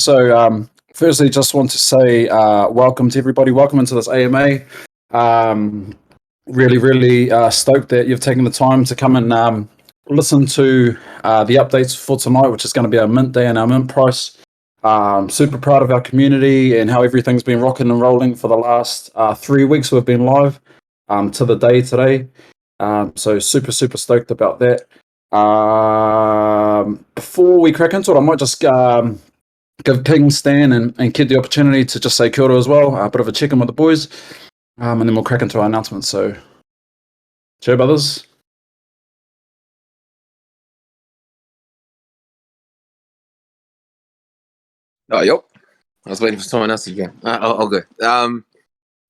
Firstly, just want to say welcome to everybody. Welcome into this AMA. Really stoked that you've taken the time to come and listen to the updates for tonight, which is going to be our mint day and our mint price. Super proud of our community and how everything's been rocking and rolling for the last 3 weeks. We've been live to the day today. So super stoked about that. Before we crack into it, I might just give King, Stan, and Kid the opportunity to just say kia ora as well. A bit of a check-in with the boys, and then we'll crack into our announcements. So, cheer, brothers. Oh, yep. I was waiting for someone else to go. I'll go.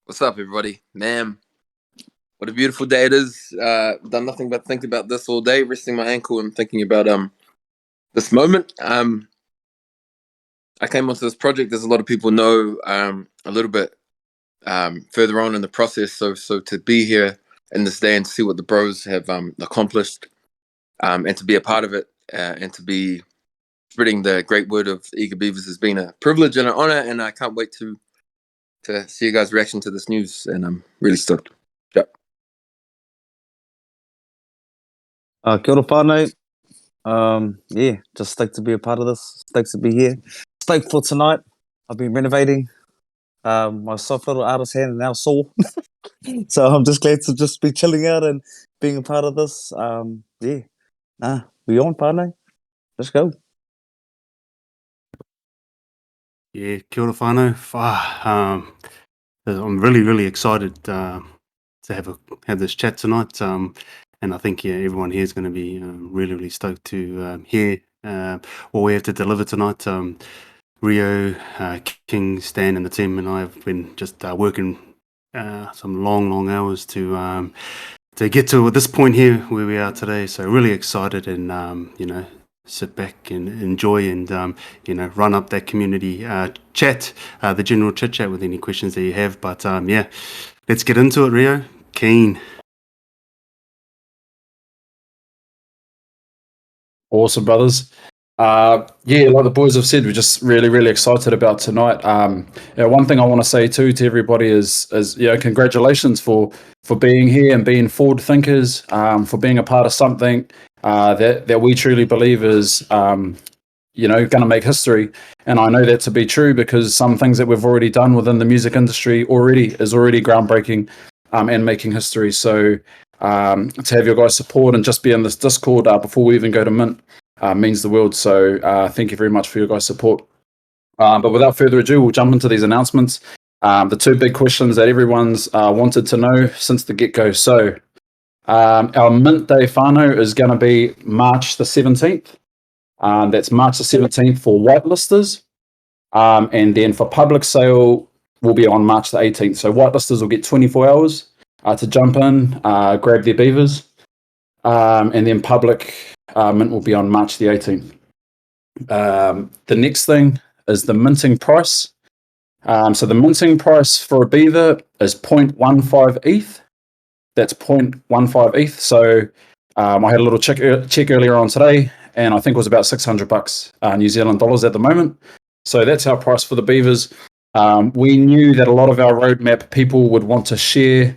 What's up, everybody? Man, what a beautiful day it is. Done nothing but think about this all day, resting my ankle and thinking about this moment. I came onto this project, as a lot of people know, a little bit further on in the process. So to be here in this day and to see what the bros have accomplished, and to be a part of it, and to be spreading the great word of Eager Beavers has been a privilege and an honor, and I can't wait to see you guys' reaction to this news, and I'm really stoked. Yep. Kia ora whānau. Yeah, just stoked to be a part of this. Stoked to be here. Stoked for tonight. I've been renovating. My soft little artist hand is now sore. So I'm just glad to just be chilling out and being a part of this. We on, whānau. Let's go. Yeah, kia ora whānau. I'm really excited to have this chat tonight. And I think everyone here is going to be really stoked to hear what we have to deliver tonight. Rio, King, Stan, and the team and I have been just working some long hours to get to this point here where we are today. So really excited and sit back and enjoy and run up that community chat, the general chit chat with any questions that you have. But let's get into it, Rio. Keen. Awesome, brothers. Like the boys have said, we're just really excited about tonight. One thing I want to say too to everybody is congratulations for being here and being forward thinkers, for being a part of something that we truly believe is going to make history. And I know that to be true because some things that we've already done within the music industry is already groundbreaking and making history. So to have your guys' support and just be in this Discord before we even go to mint means the world. So thank you very much for your guys' support. But without further ado, we'll jump into these announcements. The two big questions that everyone's wanted to know since the get-go. So our mint day whānau is going to be March the 17th. That's March the 17th for whitelisters. And then for public sale will be on March the 18th. So whitelisters will get 24 hours to jump in, grab their beavers. And then public mint will be on March the 18th. The next thing is the minting price. So the minting price for a beaver is 0.15 ETH. That's 0.15 ETH. So I had a little check earlier on today, and I think it was about $600 New Zealand dollars at the moment. So that's our price for the beavers. We knew that a lot of our roadmap people would want to share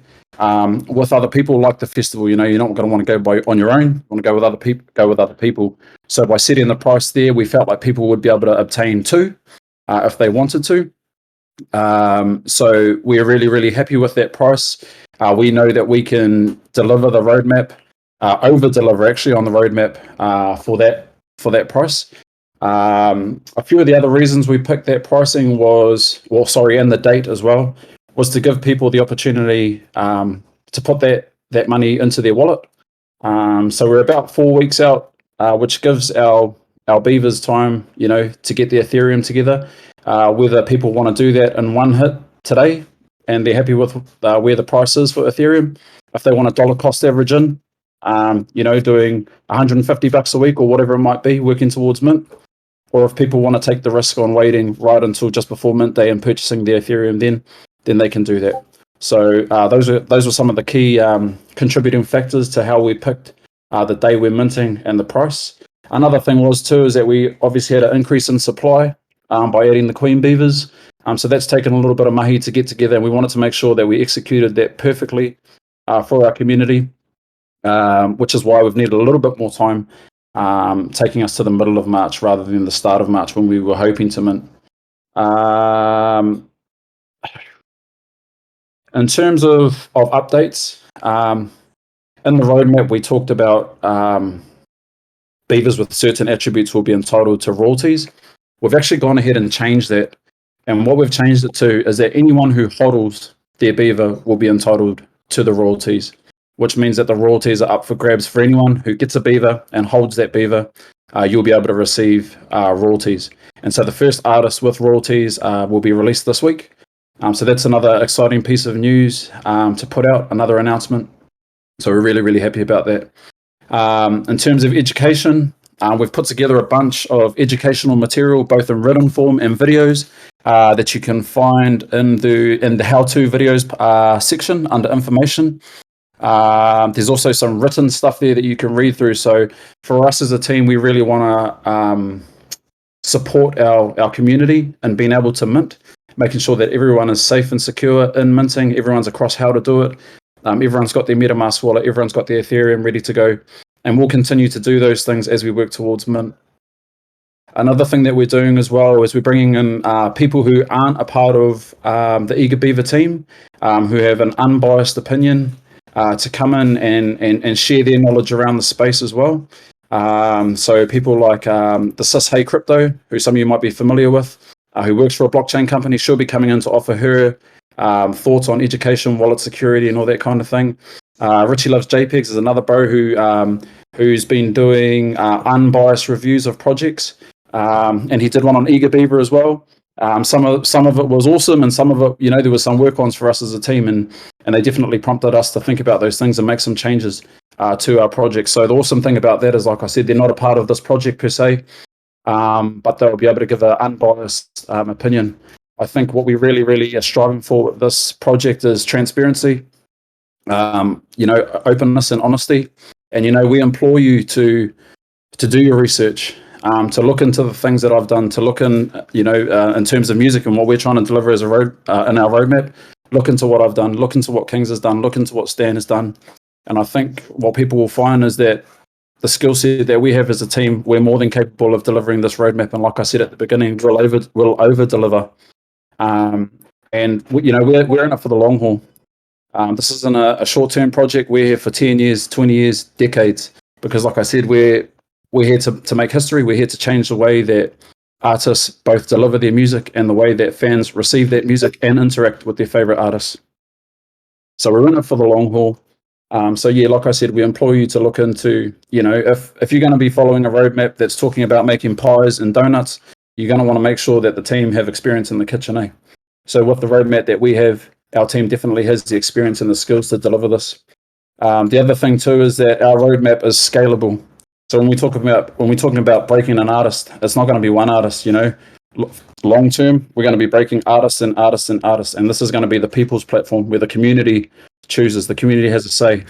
with other people, like the festival. You're not going to want to go on your own. You want to go with other people. So by setting the price there, we felt like people would be able to obtain two if they wanted to. So we're really happy with that price. We know that we can deliver the roadmap, over deliver actually on the roadmap for that price. A few of the other reasons we picked that pricing and the date as well, was to give people the opportunity to put that money into their wallet. So we're about 4 weeks out, which gives our beavers time, to get their Ethereum together. Whether people want to do that in one hit today and they're happy with where the price is for Ethereum, if they want a dollar cost average in, doing $150 a week or whatever it might be, working towards mint, or if people want to take the risk on waiting right until just before mint day and purchasing their Ethereum then they can do that. So those were some of the key contributing factors to how we picked the day we're minting and the price. Another thing was too is that we obviously had an increase in supply by adding the queen beavers. So that's taken a little bit of mahi to get together, and we wanted to make sure that we executed that perfectly for our community, which is why we've needed a little bit more time, taking us to the middle of March rather than the start of March when we were hoping to mint. In terms of updates, in the roadmap we talked about beavers with certain attributes will be entitled to royalties. We've actually gone ahead and changed that, and what we've changed it to is that anyone who hodls their beaver will be entitled to the royalties, which means that the royalties are up for grabs for anyone who gets a beaver and holds that beaver. You'll be able to receive royalties. And so the first artist with royalties will be released this week. So that's another exciting piece of news to put out, another announcement. So we're really, really happy about that. In terms of education, we've put together a bunch of educational material, both in written form and videos, that you can find in the how-to videos section under information. There's also some written stuff there that you can read through. So for us as a team, we really want to support our community and being able to mint, making sure that everyone is safe and secure in minting. Everyone's across how to do it. Everyone's got their MetaMask wallet. Everyone's got their Ethereum ready to go. And we'll continue to do those things as we work towards mint. Another thing that we're doing as well is we're bringing in people who aren't a part of the Eager Beaver team, who have an unbiased opinion, to come in and share their knowledge around the space as well. So people like the Sis Hey Crypto, who some of you might be familiar with, who works for a blockchain company. She'll be coming in to offer her thoughts on education, wallet security, and all that kind of thing. Richie Loves JPEGs is another bro who's been doing unbiased reviews of projects, and he did one on Eager Beaver as well. Some of it was awesome, and some of it, there was some work-ons for us as a team, and they definitely prompted us to think about those things and make some changes to our project. So the awesome thing about that is, like I said, they're not a part of this project per se, but they'll be able to give an unbiased opinion. I think what we really, really are striving for with this project is transparency, openness and honesty. And, we implore you to do your research, to look into the things that I've done, to look in terms of music and what we're trying to deliver as in our roadmap. Look into what I've done, look into what Kings has done, look into what Stan has done. And I think what people will find is that the skill set that we have as a team, we're more than capable of delivering this roadmap. And like I said at the beginning, we'll over deliver. And we're in it for the long haul. This isn't a short-term project. We're here for 10 years, 20 years, decades. Because like I said, we're here to make history. We're here to change the way that artists both deliver their music and the way that fans receive that music and interact with their favorite artists. So we're in it for the long haul. So yeah, like I said, we implore you to look into, if you're going to be following a roadmap that's talking about making pies and donuts, you're going to want to make sure that the team have experience in the kitchen, eh? So with the roadmap that we have, our team definitely has the experience and the skills to deliver this. The other thing too is that our roadmap is scalable. So when we're talking about breaking an artist, it's not going to be one artist, Long term, we're going to be breaking artists and artists and artists, and this is going to be the people's platform where the community chooses. The community has a say,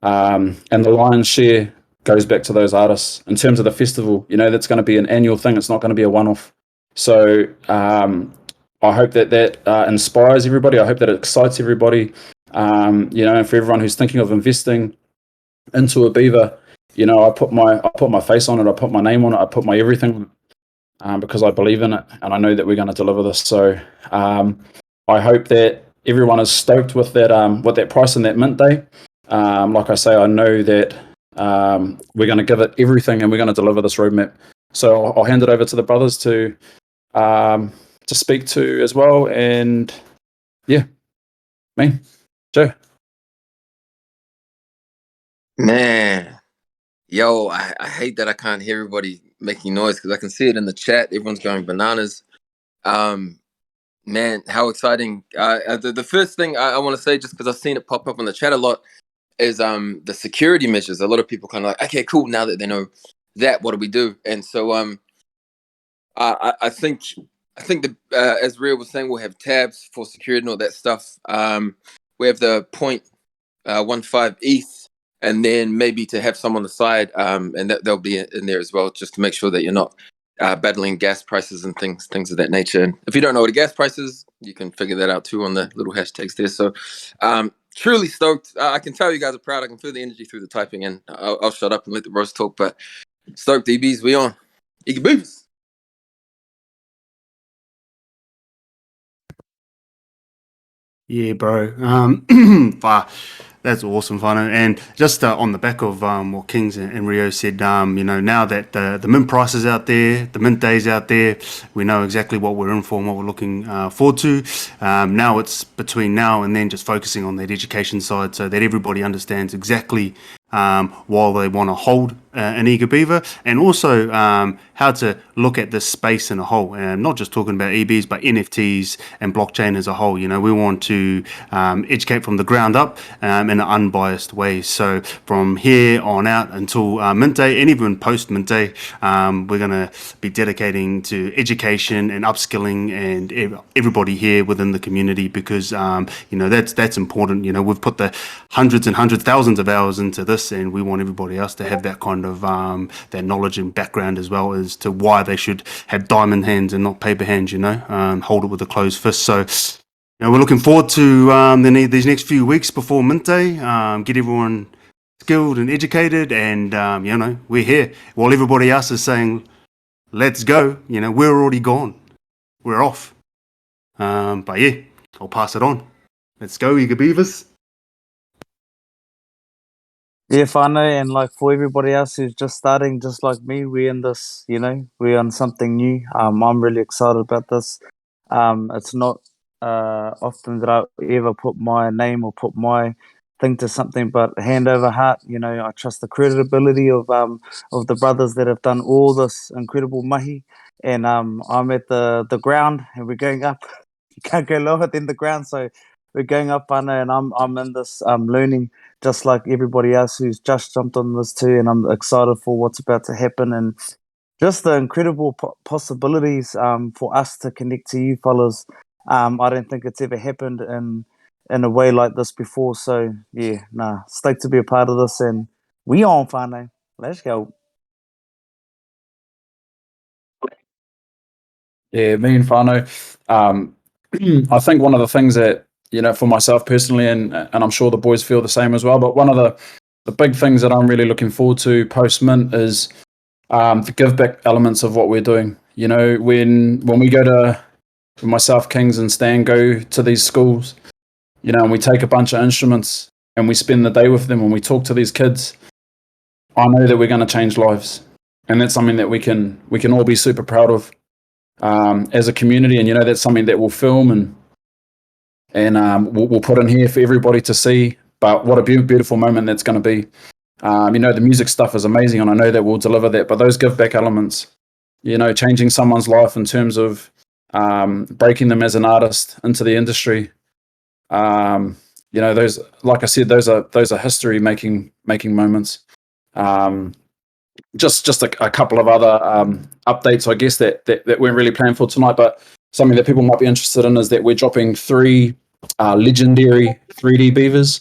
and the lion's share goes back to those artists. In terms of the festival, that's going to be an annual thing. It's not going to be a one-off. So I hope that inspires everybody. I hope that it excites everybody. And for everyone who's thinking of investing into a beaver, I put my face on it. I put my name on it. I put my everything on it, because I believe in it, and I know that we're going to deliver this. So I hope that everyone is stoked with that price and that mint day. Like I say, I know that we're going to give it everything, and we're going to deliver this roadmap. So I'll hand it over to the brothers to speak to as well. And yeah, me, Joe. Man, yo, I hate that I can't hear everybody making noise, because I can see it in the chat. Everyone's going bananas. Man, how exciting. The first thing I want to say, just because I've seen it pop up in the chat a lot, is the security measures. A lot of people kind of like, okay, cool, now that they know that, what do we do? And so I think that as Rhea was saying, we'll have tabs for security and all that stuff. We have the 0.15 ETH, and then maybe to have some on the side, and that they'll be in there as well, just to make sure that you're not battling gas prices and things of that nature. And if you don't know what a gas price is, you can figure that out too on the little hashtags there. So truly stoked. I can tell you guys are proud. I can feel the energy through the typing, and I'll shut up and let the bros talk. But stoked, EBs, we on. Eager Beavers. Yeah, bro. That's awesome, Fano. And just on the back of what Kings and Rio said, now that the mint price is out there, the mint day's out there, we know exactly what we're in for and what we're looking forward to. Now it's between now and then just focusing on that education side so that everybody understands exactly while they want to hold an Eager Beaver, and also how to look at this space in a whole, and not just talking about EBs but NFTs and blockchain as a whole. We want to educate from the ground up in an unbiased way. So from here on out until Mint Day, and even post Mint Day, we're going to be dedicating to education and upskilling and everybody here within the community, because that's important. We've put the hundreds and hundreds, thousands of hours into this, and we want everybody else to have that kind of that knowledge and background as well as to why they should have diamond hands and not paper hands. Hold it with a closed fist. So we're looking forward to these next few weeks before Mint Day. Get everyone skilled and educated, and we're here while everybody else is saying let's go. We're already gone, we're off. But yeah, I'll pass it on. Let's go, Eager Beavers. Yeah, Whānau, and like for everybody else who's just starting, just like me, we're in this, we're on something new. I'm really excited about this. It's not often that I ever put my name or put my thing to something, but hand over heart, I trust the credibility of the brothers that have done all this incredible mahi. And I'm at the ground, and we're going up. You can't go lower than the ground, so we're going up, Whānau, and I'm in this learning, just like everybody else who's just jumped on this too, and I'm excited for what's about to happen and just the incredible possibilities for us to connect to you fellas. I don't think it's ever happened in a way like this before. So yeah, stoked to be a part of this, and we on, Whānau. Let's go. Yeah, me and Fano. I think one of the things that, for myself personally, and I'm sure the boys feel the same as well, but one of the big things that I'm really looking forward to post Mint is the give back elements of what we're doing. When we go to, when myself, Kings, and Stan go to these schools, and we take a bunch of instruments and we spend the day with them and we talk to these kids, I know that we're going to change lives, and that's something that we can all be super proud of as a community. And that's something that we'll film and we'll put in here for everybody to see. But what a beautiful moment that's going to be. The music stuff is amazing, and I know that we'll deliver that. But those give back elements, changing someone's life in terms of breaking them as an artist into the industry. Those, like I said, those are history making moments. Just a couple of other updates, I guess, that weren't really planned for tonight, but something that people might be interested in is that we're dropping 3 legendary 3D beavers.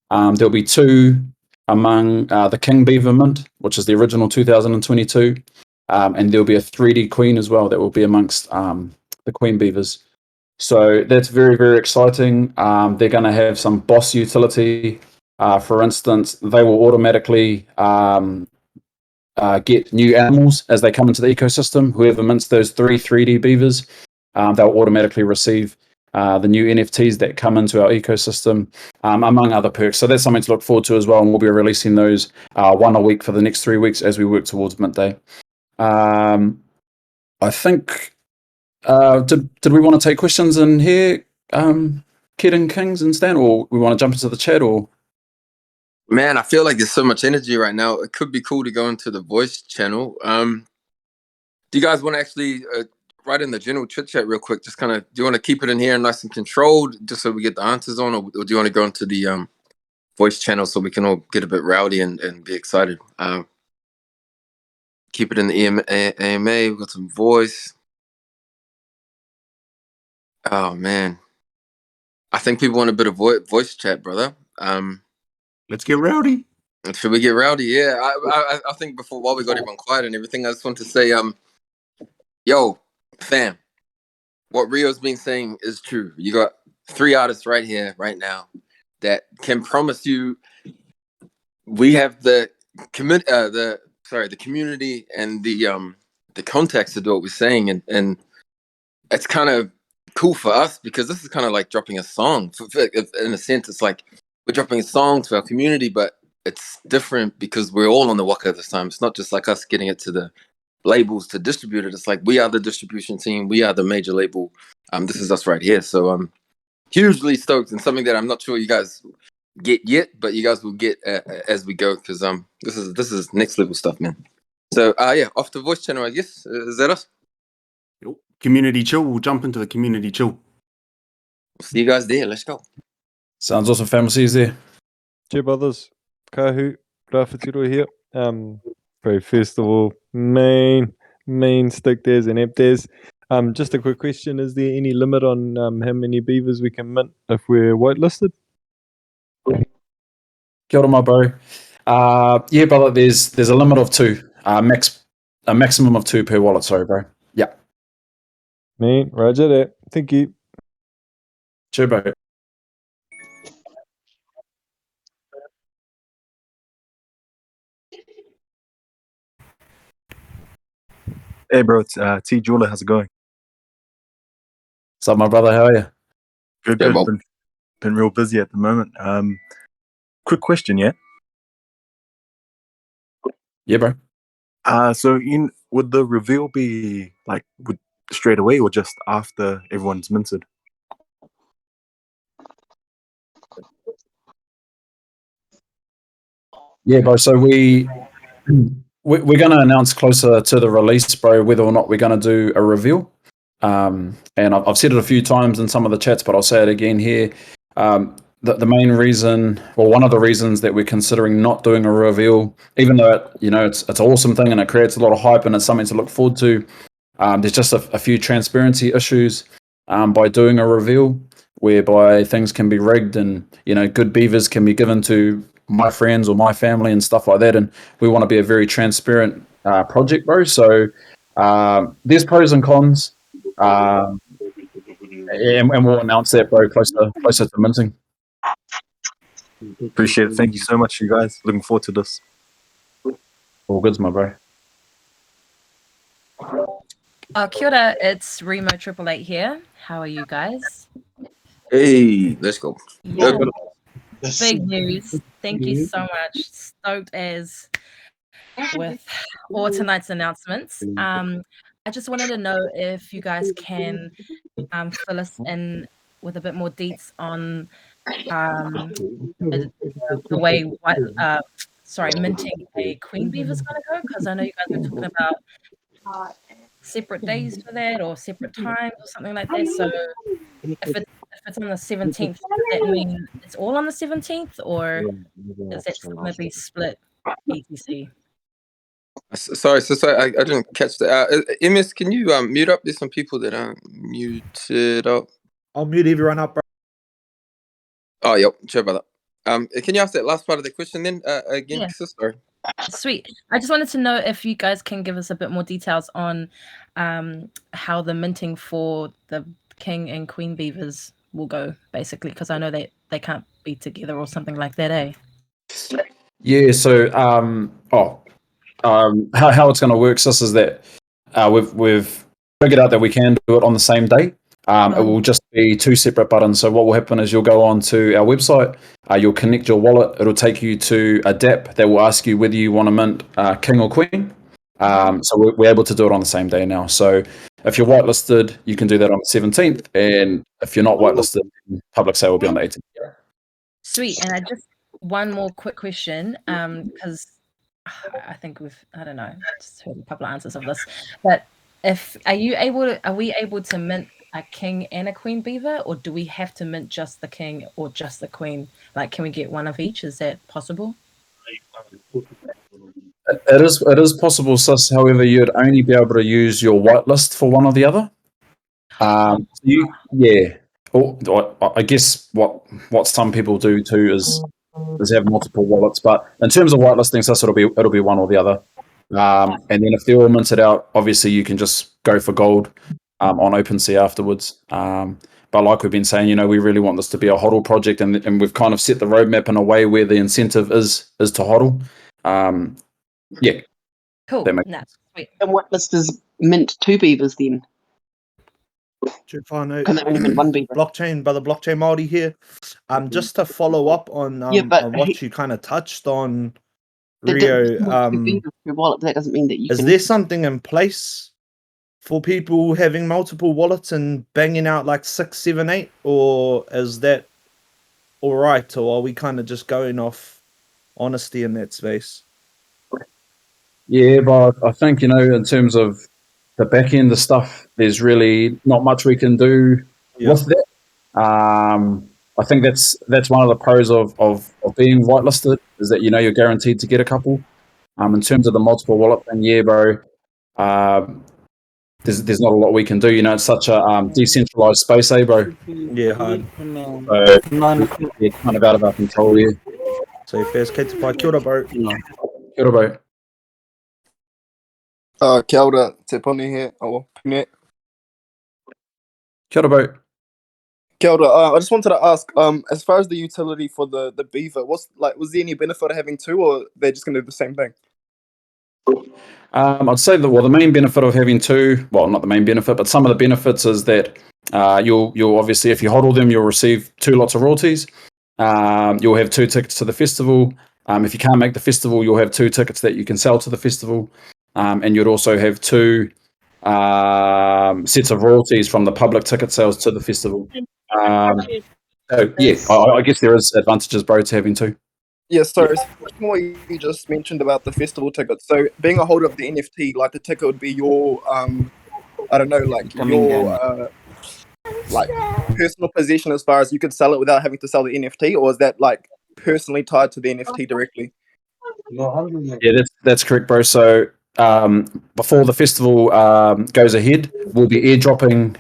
There'll be 2 among the King Beaver Mint, which is the original 2022, and there'll be a 3D Queen as well that will be amongst the Queen Beavers. So that's very, very exciting. They're going to have some boss utility. For instance, they will automatically get new animals as they come into the ecosystem. Whoever mints those 3 3D beavers, they'll automatically receive the new NFTs that come into our ecosystem, among other perks. So that's something to look forward to as well, and we'll be releasing those 1 a week for the next 3 weeks as we work towards Mint Day. I think, did we want to take questions in here, Kid and Kings and Stan, or we want to jump into the chat, or? Man, I feel like there's so much energy right now. It could be cool to go into the voice channel. Do you guys want to actually write in the general chit chat real quick? Just kind of, do you want to keep it in here nice and controlled, just so we get the answers on, or do you want to go into the voice channel so we can all get a bit rowdy and be excited? Keep it in the AMA. We've got some voice. Oh man, I think people want a bit of voice chat, brother. Let's get rowdy. Should we get rowdy? Yeah, I think while we got everyone quiet and everything, I just want to say, Yo, fam, what Rio's been saying is true. You got 3 artists right here, right now, that can promise you we have the community and the context to do what we're saying, and it's kind of cool for us because this is kind of like dropping a song. In a sense, it's like we're dropping a song to our community, but it's different because we're all on the waka this time. It's not just like us getting it to the labels to distribute it. It's like we are the distribution team, we are the major label. This is us right here. So I'm hugely stoked, and something that I'm not sure you guys get yet, but you guys will get as we go, because this is next level stuff, man. So yeah, off the voice channel, I guess. Is that us? Community chill. We'll jump into the community chill. See you guys there. Let's go. Sounds awesome, fam. See you there. Cheers, brothers. Kahu, Rafatiru here. Very first of all, main stick days and app days. Just a quick question: is there any limit on how many beavers we can mint if we're whitelisted? Kia ora, my bro. Yeah, brother. There's a limit of 2. A maximum of 2 per wallet. Sorry, bro. Yeah. Man, roger that. Thank you. Cheers, bro. Hey, bro, it's T. Jeweler. How's it going? What's up, my brother? How are you? Good, Yeah, good. well. Been real busy at the moment. Quick question, yeah? Yeah, bro. So would the reveal be like straight away or just after everyone's minted? Yeah, bro. So we're going to announce closer to the release, bro, whether or not we're going to do a reveal. And I've said it a few times in some of the chats, but I'll say it again here. The main reason, or one of the reasons that we're considering not doing a reveal, even though it's an awesome thing and it creates a lot of hype and it's something to look forward to, there's just a few transparency issues by doing a reveal, whereby things can be rigged and good beavers can be given to my friends or my family and stuff like that. And we want to be a very transparent project, bro. So there's pros and cons, and we'll announce that, bro, closer to minting. Appreciate it. Thank you so much, you guys. Looking forward to this. All goods, my bro. Kia ora, it's Remo 888 here. How are you guys? Hey, let's go. Yeah, big news. Thank you so much. Stoked as with all tonight's announcements. I just wanted to know if you guys can fill us in with a bit more deets on the way minting a queen beaver is going to go, because I know you guys were talking about separate days for that or separate times or something like that. So if it's on the 17th, does that mean it's all on the 17th, or is that still going to be split etc? Sorry, I didn't catch that. MS, can you mute up? There's some people that aren't muted up. I'll mute everyone up, bro. Oh, yep. Sure about that. Can you ask that last part of the question then again, Yeah. sis? Sorry. Sweet. I just wanted to know if you guys can give us a bit more details on how the minting for the king and queen beavers will go, basically, because I know they can't be together or something like that, eh? Yeah. So how it's going to work, sis, is that we've figured out that we can do it on the same day. It will just be 2 separate buttons. So what will happen is you'll go on to our website, you'll connect your wallet, it'll take you to a DApp that will ask you whether you want to mint king or queen. So we're able to do it on the same day now. So if you're whitelisted, you can do that on the 17th, and if you're not whitelisted, public sale will be on the 18th. Sweet. And I just one more quick question, because I think I don't know, just heard a couple of answers of this, but are we able to mint a king and a queen beaver, or do we have to mint just the king or just the queen? Like, can we get one of each? Is that possible? It is possible, sis. However, you'd only be able to use your whitelist for one or the other. Yeah. Or I guess what some people do too is have multiple wallets. But in terms of whitelisting, sis, it'll be one or the other. And then if they're all minted out, obviously you can just go for gold on OpenSea afterwards. But like we've been saying, you know, we really want this to be a HODL project, and we've kind of set the roadmap in a way where the incentive is to HODL. Yeah. Cool. That makes No, sweet. And what list is mint 2 beavers then? Because they only mint 1 beaver. Blockchain, brother, blockchain Māori here. Just to follow up on but what you kind of touched on, the Rio. difference between 2 beavers per wallet, that doesn't mean that you Is can. there something in place for people having multiple wallets and banging out like 6, 7, 8, or is that all right, or are we kind of just going off honesty in that space? Yeah, but I think, you know, in terms of the back end of stuff, there's really not much we can do with that. I think that's one of the pros of being whitelisted, is that, you know, you're guaranteed to get a couple. In terms of the multiple wallet thing, yeah, bro, there's not a lot we can do. You know, it's such a decentralized space, bro. Yeah, hard. So it's kind of out of our control here. So first, Kate, kia ora, bro. Kia ora, bro. Kia ora, Te Poni here. Oh, Pune. Kia ora, bro. Kia ora. I just wanted to ask, as far as the utility for the beaver, was there any benefit of having 2, or they're just going to do the same thing? I'd say the main benefit of having 2, well, not the main benefit, but some of the benefits is that you'll obviously, if you HODL them, you'll receive 2 lots of royalties. You'll have 2 tickets to the festival. If you can't make the festival, you'll have 2 tickets that you can sell to the festival. And you'd also have 2 sets of royalties from the public ticket sales to the festival. So yeah, I guess there is advantages, bro, to having 2. Yeah, so what you just mentioned about the festival tickets. So being a holder of the NFT, like the ticket would be your, I don't know, like your like personal possession, as far as you could sell it without having to sell the NFT, or is that like personally tied to the NFT directly? Yeah, that's correct, bro. So before the festival goes ahead, we'll be airdropping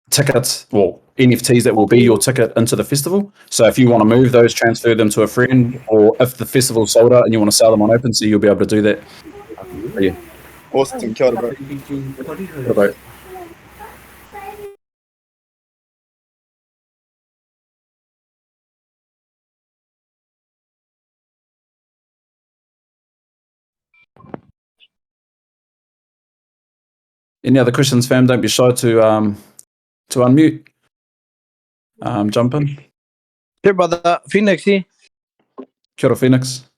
tickets, well, NFTs that will be your ticket into the festival. So if you want to move those, transfer them to a friend, or if the festival's sold out and you want to sell them on OpenSea, you'll be able to do that. Yeah. Awesome. Kia ora, bro. Kia ora, bro. Any other questions, fam? Don't be shy to unmute. Jump in. Sure, brother. Phoenix here. Kia ora, Phoenix.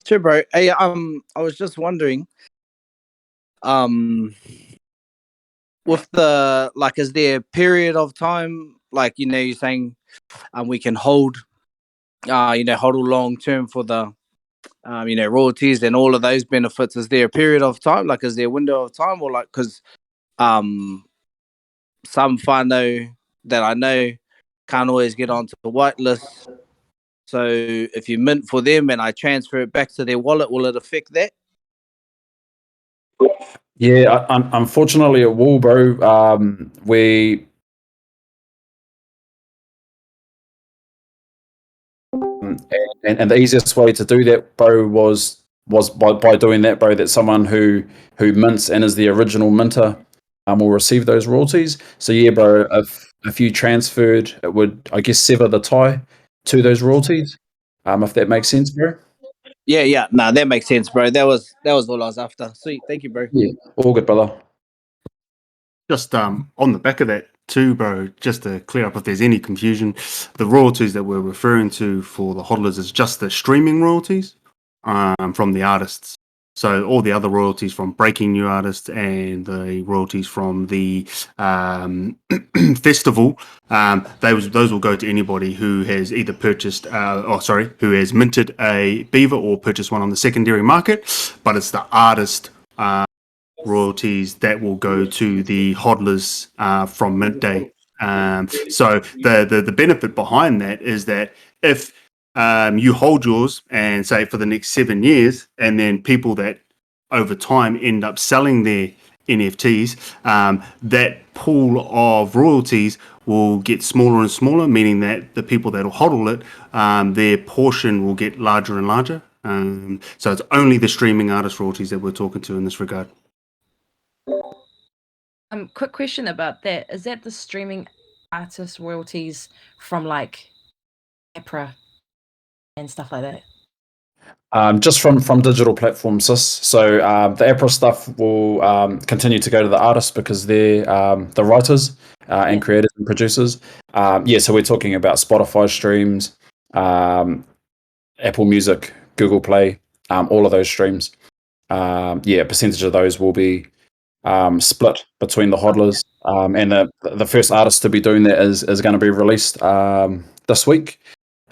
Sure, bro. Hey, I was just wondering, with the, like, is there a period of time, like, you know, you're saying, we can hold, hold long term for the, royalties and all of those benefits. Is there a period of time? Like, is there a window of time, or like, because, some whānau that I know can't always get onto the whitelist. So if you mint for them and I transfer it back to their wallet, will it affect that? Yeah, unfortunately it will, bro. And the easiest way to do that, bro, was by doing that, bro, that someone who mints and is the original minter will receive those royalties. So yeah, bro, if you transferred, it would, I guess, sever the tie to those royalties. If that makes sense, bro. Yeah. Nah, that makes sense, bro. That was all I was after. Sweet. Thank you, bro. Yeah, all good, brother. Just on the back of that too, bro, just to clear up if there's any confusion, the royalties that we're referring to for the hodlers is just the streaming royalties from the artists. So all the other royalties from breaking new artists and the royalties from the festival, those will go to anybody who has either purchased, who has minted a beaver or purchased one on the secondary market. But it's the artist royalties that will go to the hodlers from mint day. So the benefit behind that is that if you hold yours and say for the next 7 years, and then people that over time end up selling their NFTs, that pool of royalties will get smaller and smaller, meaning that the people that will hodl it, their portion will get larger and larger. So it's only the streaming artist royalties that we're talking to in this regard. Quick question about that. Is that the streaming artist royalties from like APRA and stuff like that? Just from digital platforms, sis. So the APRA stuff will continue to go to the artists because they're the writers and creators and producers. So we're talking about Spotify streams, Apple Music, Google Play, all of those streams. A percentage of those will be split between the hodlers. And the first artist to be doing that is going to be released this week.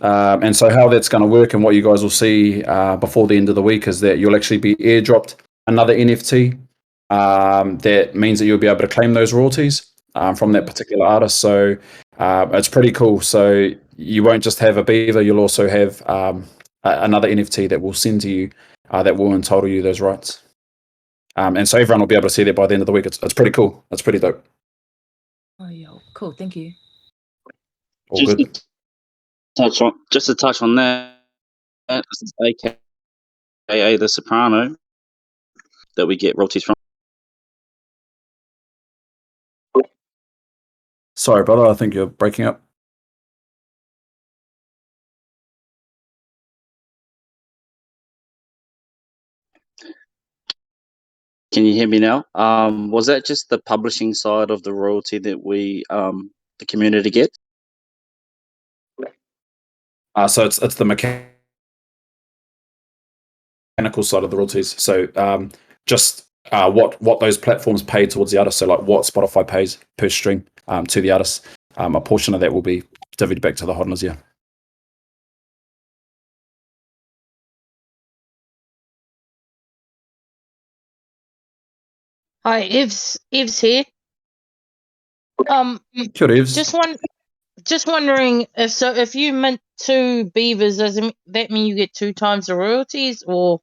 And so how that's going to work and what you guys will see before the end of the week is that you'll actually be airdropped another NFT. That means that you'll be able to claim those royalties from that particular artist. So it's pretty cool. So you won't just have a beaver, you'll also have another NFT that will send to you that will entitle you those rights. And so everyone will be able to see that by the end of the week. It's pretty cool. It's pretty dope. Oh, yo, cool. Thank you. All good. Just to touch on that, this is AKA the Soprano that we get royalties from. Sorry, brother. I think you're breaking up. Can you hear me now? Was that just the publishing side of the royalty that we, the community gets? So it's the mechanical side of the royalties. So just what those platforms pay towards the artist. So like what Spotify pays per stream to the artist. A portion of that will be divvied back to the hodlers. Yeah. Hi, Evs here. Sure, Evs. Just wondering if you mint 2 beavers, does that mean you get 2 times the royalties, or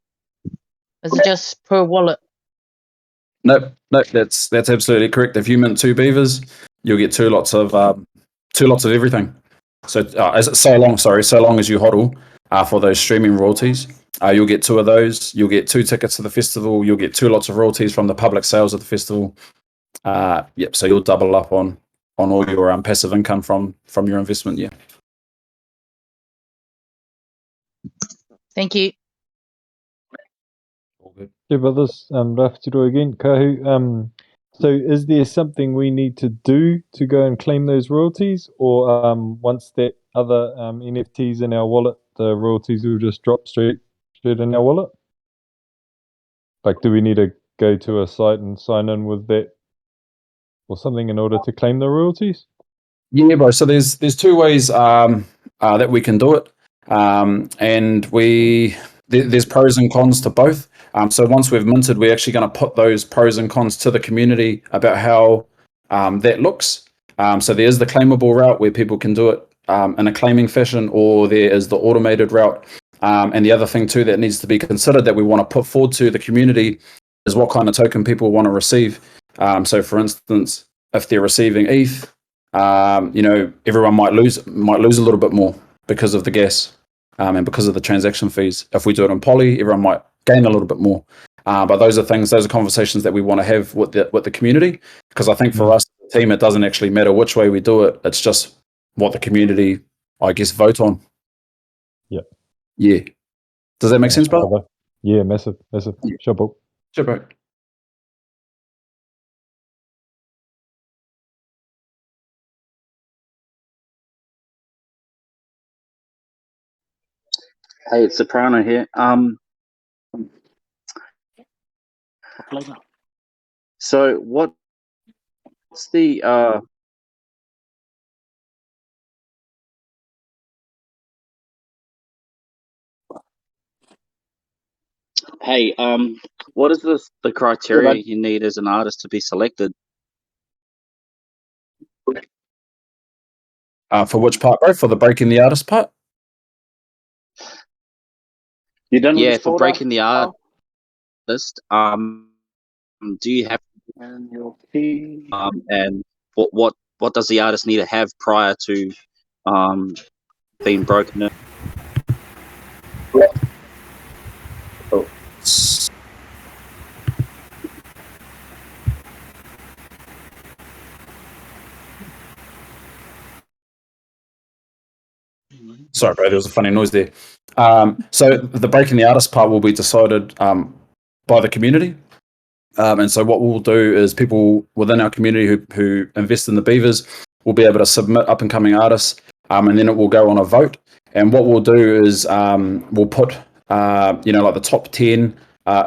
is it just per wallet? No, that's absolutely correct. If you mint 2 beavers, you'll get 2 lots of everything. So so long as you hodl for those streaming royalties, you'll get 2 of those. You'll get 2 tickets to the festival. You'll get 2 lots of royalties from the public sales of the festival. So you'll double up on all your passive income from your investment. Yeah. Thank you. All good. Yeah, brothers. Rafuturo again, Kahu. So is there something we need to do to go and claim those royalties, or once that other NFTs in our wallet, the royalties will just drop straight in our wallet? Like, do we need to go to a site and sign in with that or something in order to claim the royalties? Yeah, bro. So there's 2 ways that we can do it, and there's pros and cons to both. So once we've minted, we're actually going to put those pros and cons to the community about how that looks. So there is the claimable route where people can do it in a claiming fashion, or there is the automated route. And the other thing too that needs to be considered that we want to put forward to the community is what kind of token people want to receive. So for instance, if they're receiving ETH, everyone might lose a little bit more because of the gas and because of the transaction fees. If we do it on Poly, everyone might gain a little bit more. But those are conversations that we want to have with the community, because I think for us, the team, it doesn't actually matter which way we do it. It's just what the community, I guess, vote on. Yeah. Does that make sense, brother? Yeah, massive. Yeah. Sure, bro. Sure, bro. Hey, it's Soprano here. So what's the what is the criteria you need as an artist to be selected? For which part, bro? For the breaking the artist part? You done with for breaking the artist. Do you have and what does the artist need to have prior to being broken? Sorry, bro, there was a funny noise there. So the breaking the artist part will be decided by the community. And so what we'll do is people within our community who invest in the beavers will be able to submit up and coming artists, and then it will go on a vote. And what we'll do is we'll put like the top 10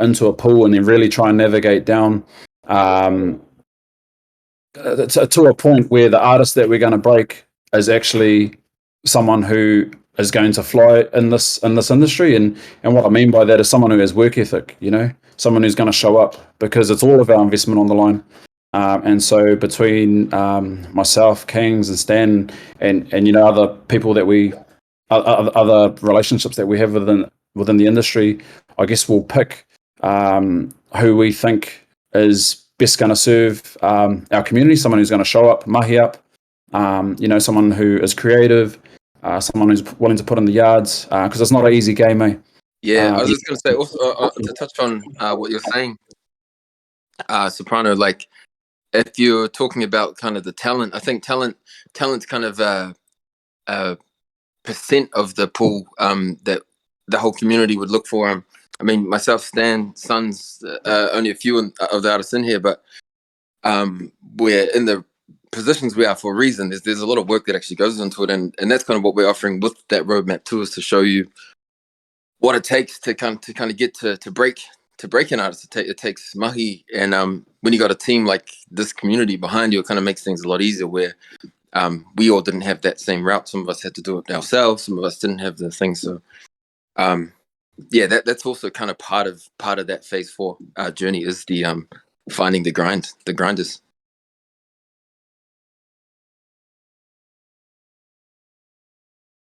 into a pool, and then really try and navigate down to a point where the artist that we're going to break is actually someone who is going to fly in this industry. And what I mean by that is someone who has work ethic, someone who's going to show up, because it's all of our investment on the line. And so between myself, Kings, and Stan, and other people that other relationships that we have within the industry, I guess we'll pick who we think is best going to serve our community, someone who's going to show up, mahi up, someone who is creative, someone who's willing to put in the yards, because it's not an easy game, eh? Yeah, I was just going to say also to touch on what you're saying, Soprano. Like, if you're talking about kind of the talent, I think talent's kind of a percent of the pool that the whole community would look for. I mean, myself, Stan, Sons, only a few of the artists in here, but we're in the positions we are for a reason. There's a lot of work that actually goes into it, and that's kind of what we're offering with that roadmap too, is to show you what it takes to kind of get to break an artist. It takes mahi, and when you got a team like this community behind you, it kind of makes things a lot easier. Where we all didn't have that same route. Some of us had to do it ourselves. Some of us didn't have the thing. So yeah, that's also kind of part of that phase 4 journey, is the finding the grinders.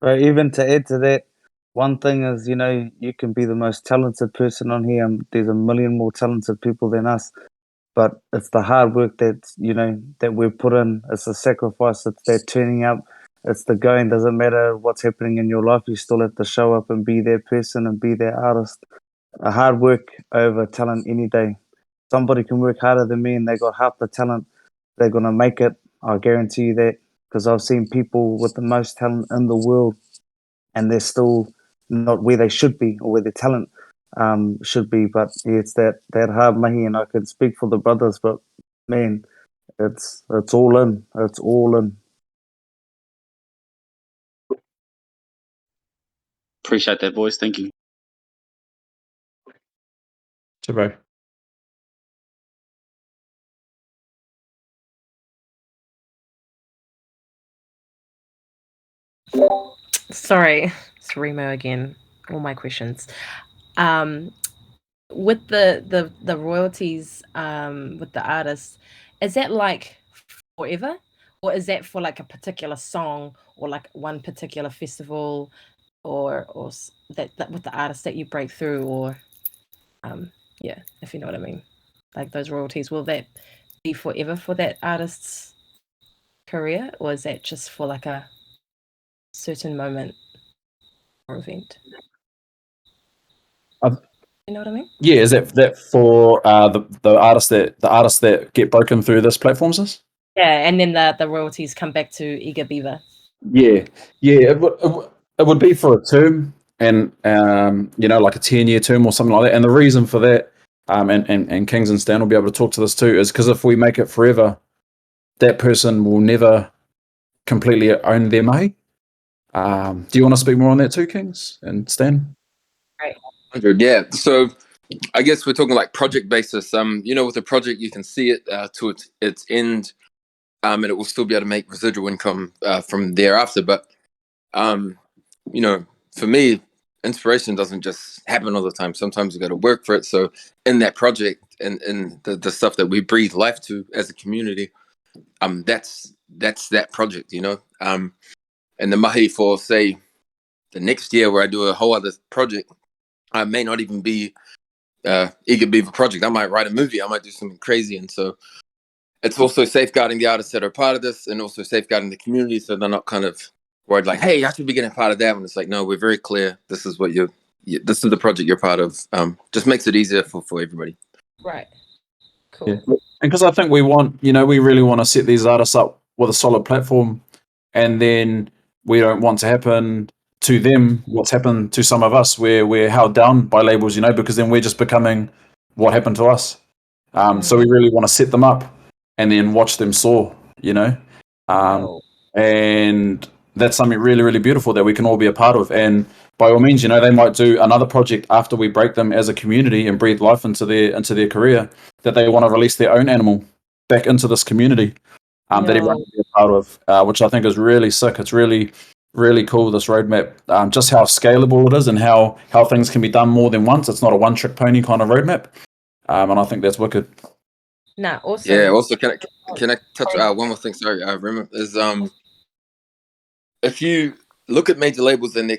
But even to add to that, one thing is, you can be the most talented person on here, and there's a million more talented people than us. But it's the hard work that we put in. It's the sacrifice. It's that turning up. It's the going. Doesn't matter what's happening in your life. You still have to show up and be that person and be that artist. A hard work over talent any day. Somebody can work harder than me and they got half the talent. They're going to make it. I guarantee you that, because I've seen people with the most talent in the world and they're still not where they should be or where their talent should be. But yeah, it's that hard mahi, and I can speak for the brothers, but man, it's all in. It's all in. Appreciate that, boys. Thank you. Bro. Sorry, it's Remo again. All my questions. With the royalties with the artists, is that like forever, or is that for like a particular song or like one particular festival, or that with the artists that you break through, or yeah, if you know what I mean, like those royalties, will that be forever for that artist's career, or is that just for like a certain moment or event? You know what I mean? Yeah, is that for the artists that get broken through this platforms? Yeah, and then the royalties come back to Eager Beaver. Yeah, it would be for a term, and like a 10-year term or something like that. And the reason for that, and Kings and Stan will be able to talk to this too, is because if we make it forever, that person will never completely own their mahi. Do you want to speak more on that too, Kings and Stan? Right. Yeah. So I guess we're talking like project basis. With a project you can see it to its end, and it will still be able to make residual income from thereafter. But for me, inspiration doesn't just happen all the time. Sometimes you got to work for it. So in that project and in the stuff that we breathe life to as a community, that's that project, and the mahi for, say, the next year where I do a whole other project, I may not even be Eager Beaver project. I might write a movie. I might do something crazy. And so it's also safeguarding the artists that are part of this, and also safeguarding the community, so they're not kind of worried like, hey, I should be getting part of that. When it's like, no, we're very clear. This is what this is the project you're part of. Just makes it easier for everybody. Right. Cool. Yeah. And because I think we really want to set these artists up with a solid platform, and then we don't want to happen to them what's happened to some of us, where we're held down by labels, because then we're just becoming what happened to us. So we really want to set them up and then watch them soar, and that's something really, really beautiful that we can all be a part of. And by all means, they might do another project after we break them as a community and breathe life into their career, that they want to release their own animal back into this community, that everyone can be a part of, which I think is really sick. It's really, really cool, this roadmap, just how scalable it is and how things can be done more than once. It's not a one-trick pony kind of roadmap, and I think that's wicked. Nah, awesome. Yeah. Also, can I touch one more thing? Sorry, I remember is if you look at major labels and their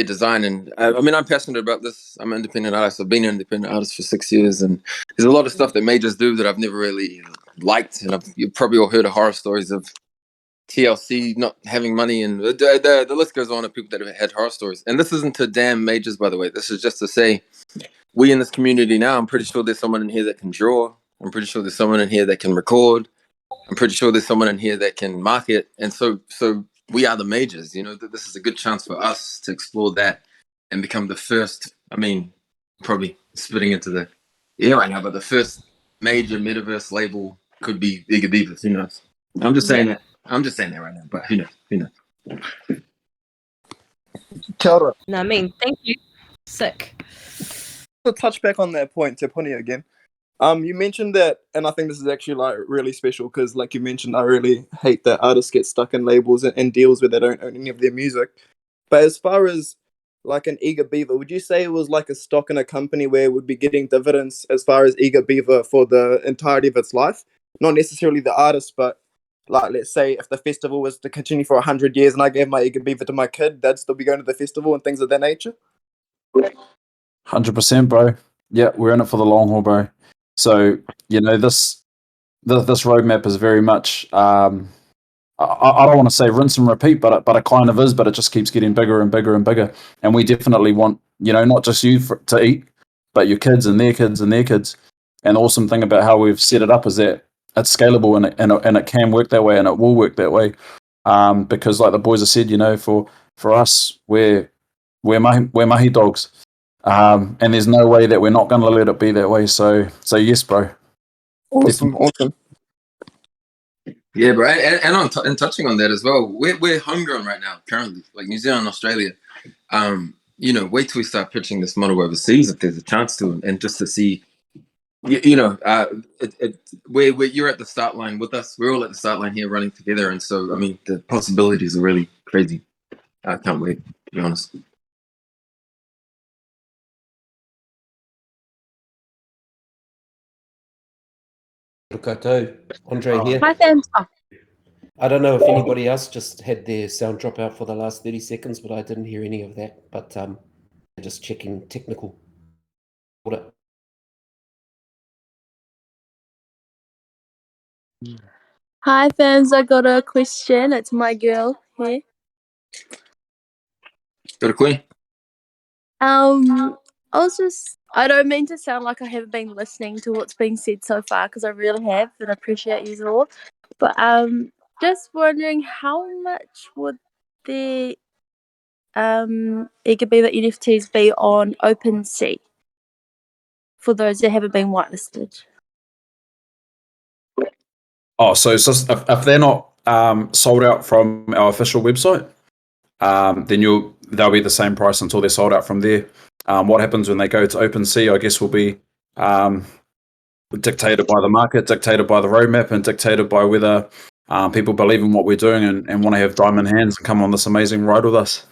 design, and I mean, I'm passionate about this. I'm an independent artist. I've been an independent artist for 6 years, and there's a lot of stuff that majors do that I've never really liked. And you've probably all heard of horror stories of TLC not having money, and the list goes on of people that have had horror stories. And this isn't to damn majors, by the way. This is just to say, we in this community now, I'm pretty sure there's someone in here that can draw. I'm pretty sure there's someone in here that can record. I'm pretty sure there's someone in here that can market. And so we are the majors. This is a good chance for us to explore that and become the first. I mean, probably spitting into the air right now, but the first major metaverse label could be Eager Beaver. Who knows? I'm just saying that. I'm just saying that right now, but who knows? Who knows? Tara, No, I mean, thank you. Sick. to touch back on that point, Te Puni again. You mentioned that, and I think this is actually like really special because, like you mentioned, I really hate that artists get stuck in labels and deals where they don't own any of their music. But as far as like an Eager Beaver, would you say it was like a stock in a company where it would be getting dividends as far as Eager Beaver for the entirety of its life? Not necessarily the artist, but like, let's say if the festival was to continue for 100 years and I gave my Eager Beaver to my kid, they'd still be going to the festival and things of that nature? 100%, bro. Yeah, we're in it for the long haul, bro. So this roadmap is very much. I don't want to say rinse and repeat, but it kind of is. But it just keeps getting bigger and bigger and bigger. And we definitely want not just you to eat, but your kids and their kids and their kids. And the awesome thing about how we've set it up is that it's scalable and it can work that way and it will work that way. Because like the boys have said, for us, we're mahi dogs. And there's no way that we're not going to let it be that way. So yes, bro. Awesome. Yeah, bro. And touching on that as well, we're homegrown right now, currently, like New Zealand, Australia. Wait till we start pitching this model overseas if there's a chance to, and just to see, you're at the start line with us. We're all at the start line here, running together, and so I mean, the possibilities are really crazy. I can't wait, to be honest. Andre here. Hi, fans. I don't know if anybody else just had their sound drop out for the last 30 seconds, but I didn't hear any of that. But just checking technical. Hi, fans. I got a question. It's my girl here. Got a queen? I don't mean to sound like I haven't been listening to what's been said so far because I really have and appreciate you all. But just wondering how much would the Eager Beaver NFTs be on OpenSea for those that haven't been whitelisted? Oh, so if they're not sold out from our official website, then they'll be the same price until they're sold out from there. What happens when they go to OpenSea, I guess, will be dictated by the market, dictated by the roadmap, and dictated by whether people believe in what we're doing and want to have diamond hands and come on this amazing ride with us.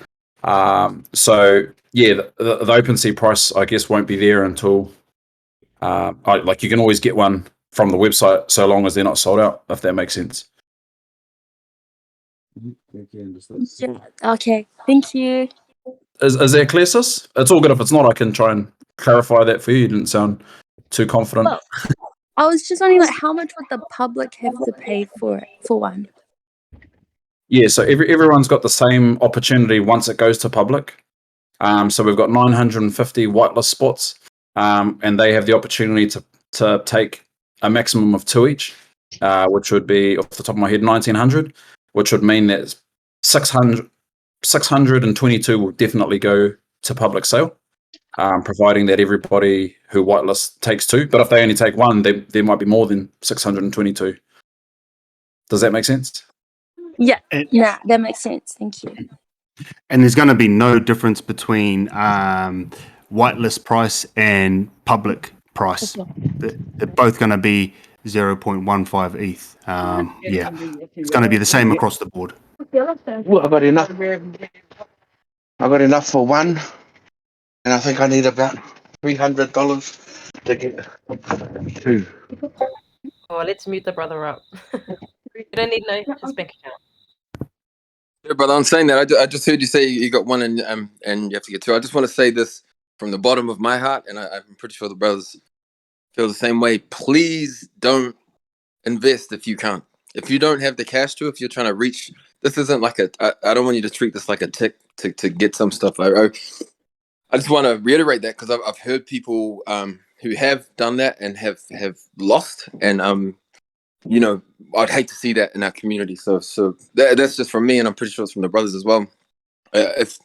So yeah, the OpenSea price, I guess, won't be there until you can always get one from the website so long as they're not sold out, if that makes sense. Okay, thank you. Is that clear, sis? It's all good. If it's not, I can try and clarify that for you. You didn't sound too confident. Well, I was just wondering, how much would the public have to pay for one? Yeah, so everyone's got the same opportunity once it goes to public. So we've got 950 whitelist spots, and they have the opportunity to take a maximum of 2 each, which would be, off the top of my head, 1,900, which would mean that 600 622 will definitely go to public sale, providing that everybody who whitelist takes 2. But if they only take 1, there might be more than 622. Does that make sense? Yeah, nah, that makes sense. Thank you. And there's going to be no difference between whitelist price and public price. They're both going to be 0.15 ETH. Yeah, it's going to be the same across the board. Well, I got enough. I got enough for 1, and I think I need about $300 to get 2. Oh, let's mute the brother up. You don't need no his bank account. Yeah, brother, I'm saying that. I just heard you say you got 1 and you have to get 2. I just want to say this from the bottom of my heart, and I'm pretty sure the brothers feel the same way. Please don't invest if you can't. If you don't have the cash to, if you're trying to reach, this isn't like I don't want you to treat this like a tick to get some stuff. I just want to reiterate that because I've heard people who have done that and have lost, and you know, I'd hate to see that in our community. So that's just from me, and I'm pretty sure it's from the brothers as well. If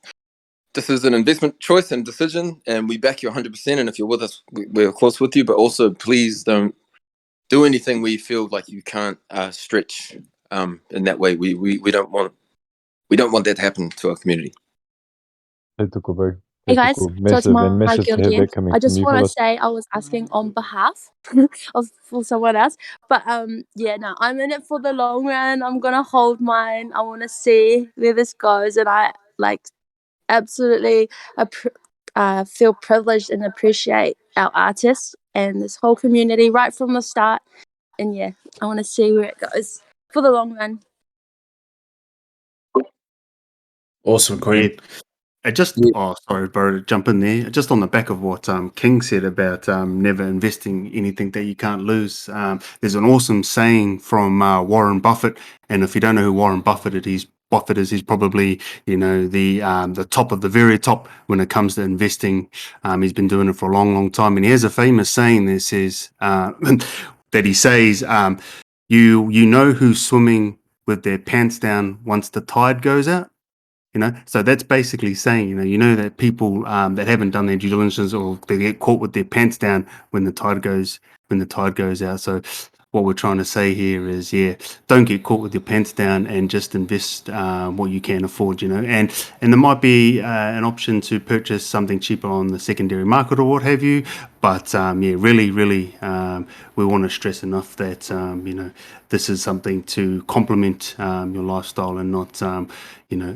this is an investment choice and decision, and we back you 100%, and if you're with us, we're of course with you. But also, please don't do anything where you feel like you can't stretch in that way. We don't want that to happen to our community. Hey guys, so it's my guild here. I just want to fellas. say I was asking on behalf for someone else, but yeah, no, I'm in it for the long run. I'm gonna hold mine. I want to see where this goes, and I like absolutely feel privileged and appreciate our artists and this whole community right from the start. And yeah, I want to see where it goes for the long run. Awesome, Queen. Sorry, bro, to jump in there. Just on the back of what King said about never investing anything that you can't lose. There's an awesome saying from Warren Buffett, and if you don't know who Warren Buffett is, he's probably the top of the very top when it comes to investing. He's been doing it for a long, long time, and he has a famous saying that says that he says, "You know who's swimming with their pants down once the tide goes out." So that's basically saying, you know that people that haven't done their due diligence or they get caught with their pants down when the tide goes out. So what we're trying to say here is, don't get caught with your pants down and just invest what you can afford, and there might be an option to purchase something cheaper on the secondary market or what have you. But really, we want to stress enough that this is something to complement your lifestyle and not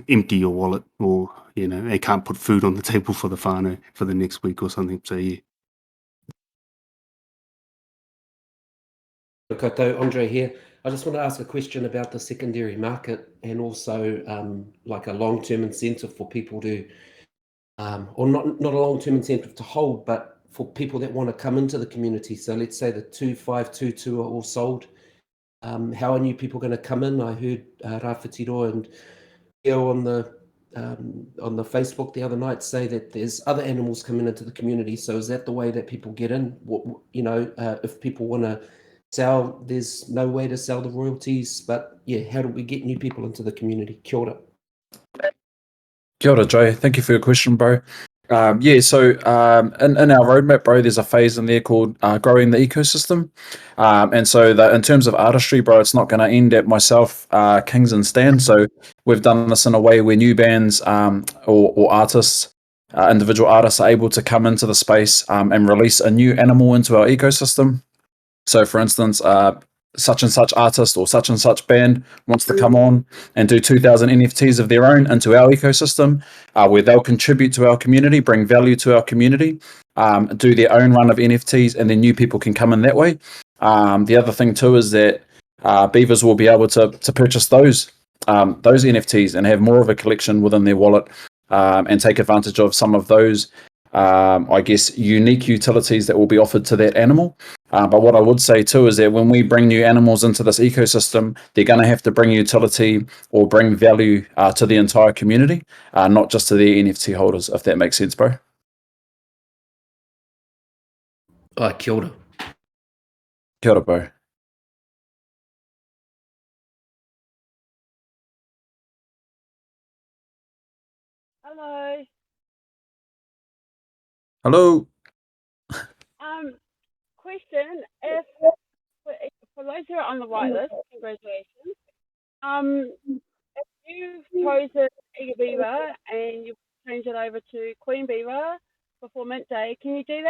empty your wallet or they can't put food on the table for the whānau for the next week or something. So yeah. Koto, Andre here. I just want to ask a question about the secondary market and also like a long-term incentive for people to, or not a long-term incentive to hold, but for people that want to come into the community. So let's say the 2522 are all sold. How are new people going to come in? I heard Rafitiro and Leo on the Facebook the other night say that there's other animals coming into the community. So is that the way that people get in? If people want to sell, there's no way to sell the royalties. But yeah, how do we get new people into the community? Kia ora. Kia ora, Joe. Thank you for your question, bro. So in our roadmap, bro, there's a phase in there called growing the ecosystem. And so in terms of artistry, bro, it's not going to end at myself, Kings and Stan. So we've done this in a way where new bands or artists, individual artists are able to come into the space and release a new animal into our ecosystem. So, for instance, such and such artist or such and such band wants to come on and do 2,000 NFTs of their own into our ecosystem, where they'll contribute to our community, bring value to our community, do their own run of NFTs, and then new people can come in that way. The other thing too is that Beavers will be able to purchase those NFTs and have more of a collection within their wallet and take advantage of some of those unique utilities that will be offered to that animal. But what I would say too is that when we bring new animals into this ecosystem, they're going to have to bring utility or bring value to the entire community, not just to the NFT holders, if that makes sense, bro. Kia ora. Kia ora, bro. Hello. Hello. Question: If for those who are on the whitelist, congratulations. If you've chosen Eager Beaver and you change it over to Queen Beaver before mint day, can you do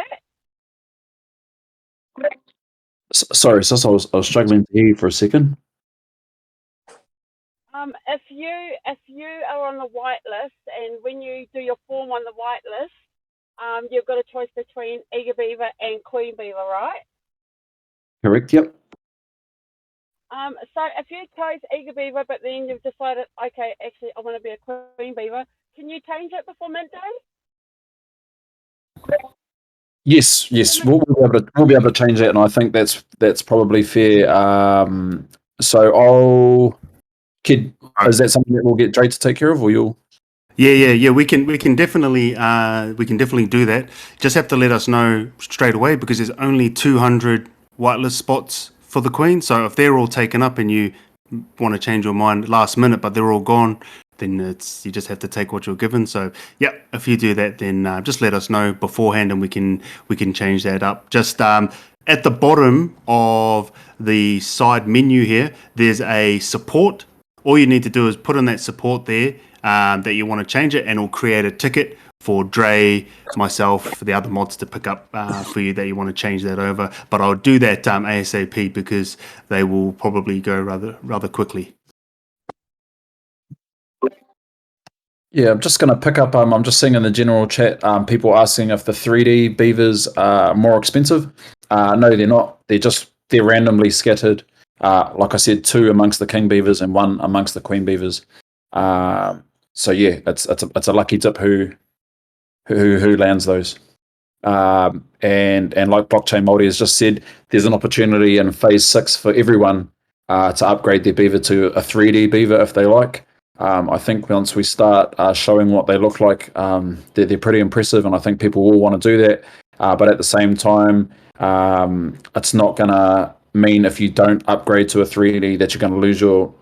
that? Sorry, sis, I was struggling to hear you for a second. If you are on the whitelist and when you do your form on the whitelist, you've got a choice between Eager Beaver and Queen Beaver, right? Correct. Yep. So if you chose Eager Beaver, but then you've decided, okay, actually I want to be a Queen Beaver, can you change it before mint day? Yes. We'll be able to change that, and I think that's probably fair. So Kid, is that something that we'll get Dre to take care of, or you'll? Yeah. We can definitely do that. Just have to let us know straight away because there's only 200 whitelist spots for the Queen. So if they're all taken up and you want to change your mind last minute, but they're all gone, then you just have to take what you're given. So yeah, if you do that, then just let us know beforehand, and we can change that up. Just at the bottom of the side menu here, there's a support. All you need to do is put in that support there that you want to change it, and it'll create a ticket for Dre, myself, the other mods to pick up for you that you want to change that over. But I'll do that ASAP because they will probably go rather quickly. Yeah, I'm just going to pick up. I'm just seeing in the general chat people asking if the 3D beavers are more expensive. No, they're not. They're randomly scattered. Like I said, 2 amongst the king beavers and 1 amongst the queen beavers. So yeah, it's a lucky dip who lands those. And like Blockchain Multi has just said, there's an opportunity in phase 6 for everyone to upgrade their beaver to a 3D beaver if they like. I think once we start showing what they look like, they're pretty impressive, and I think people will want to do that. But at the same time, it's not going to mean if you don't upgrade to a 3D that you're going to lose your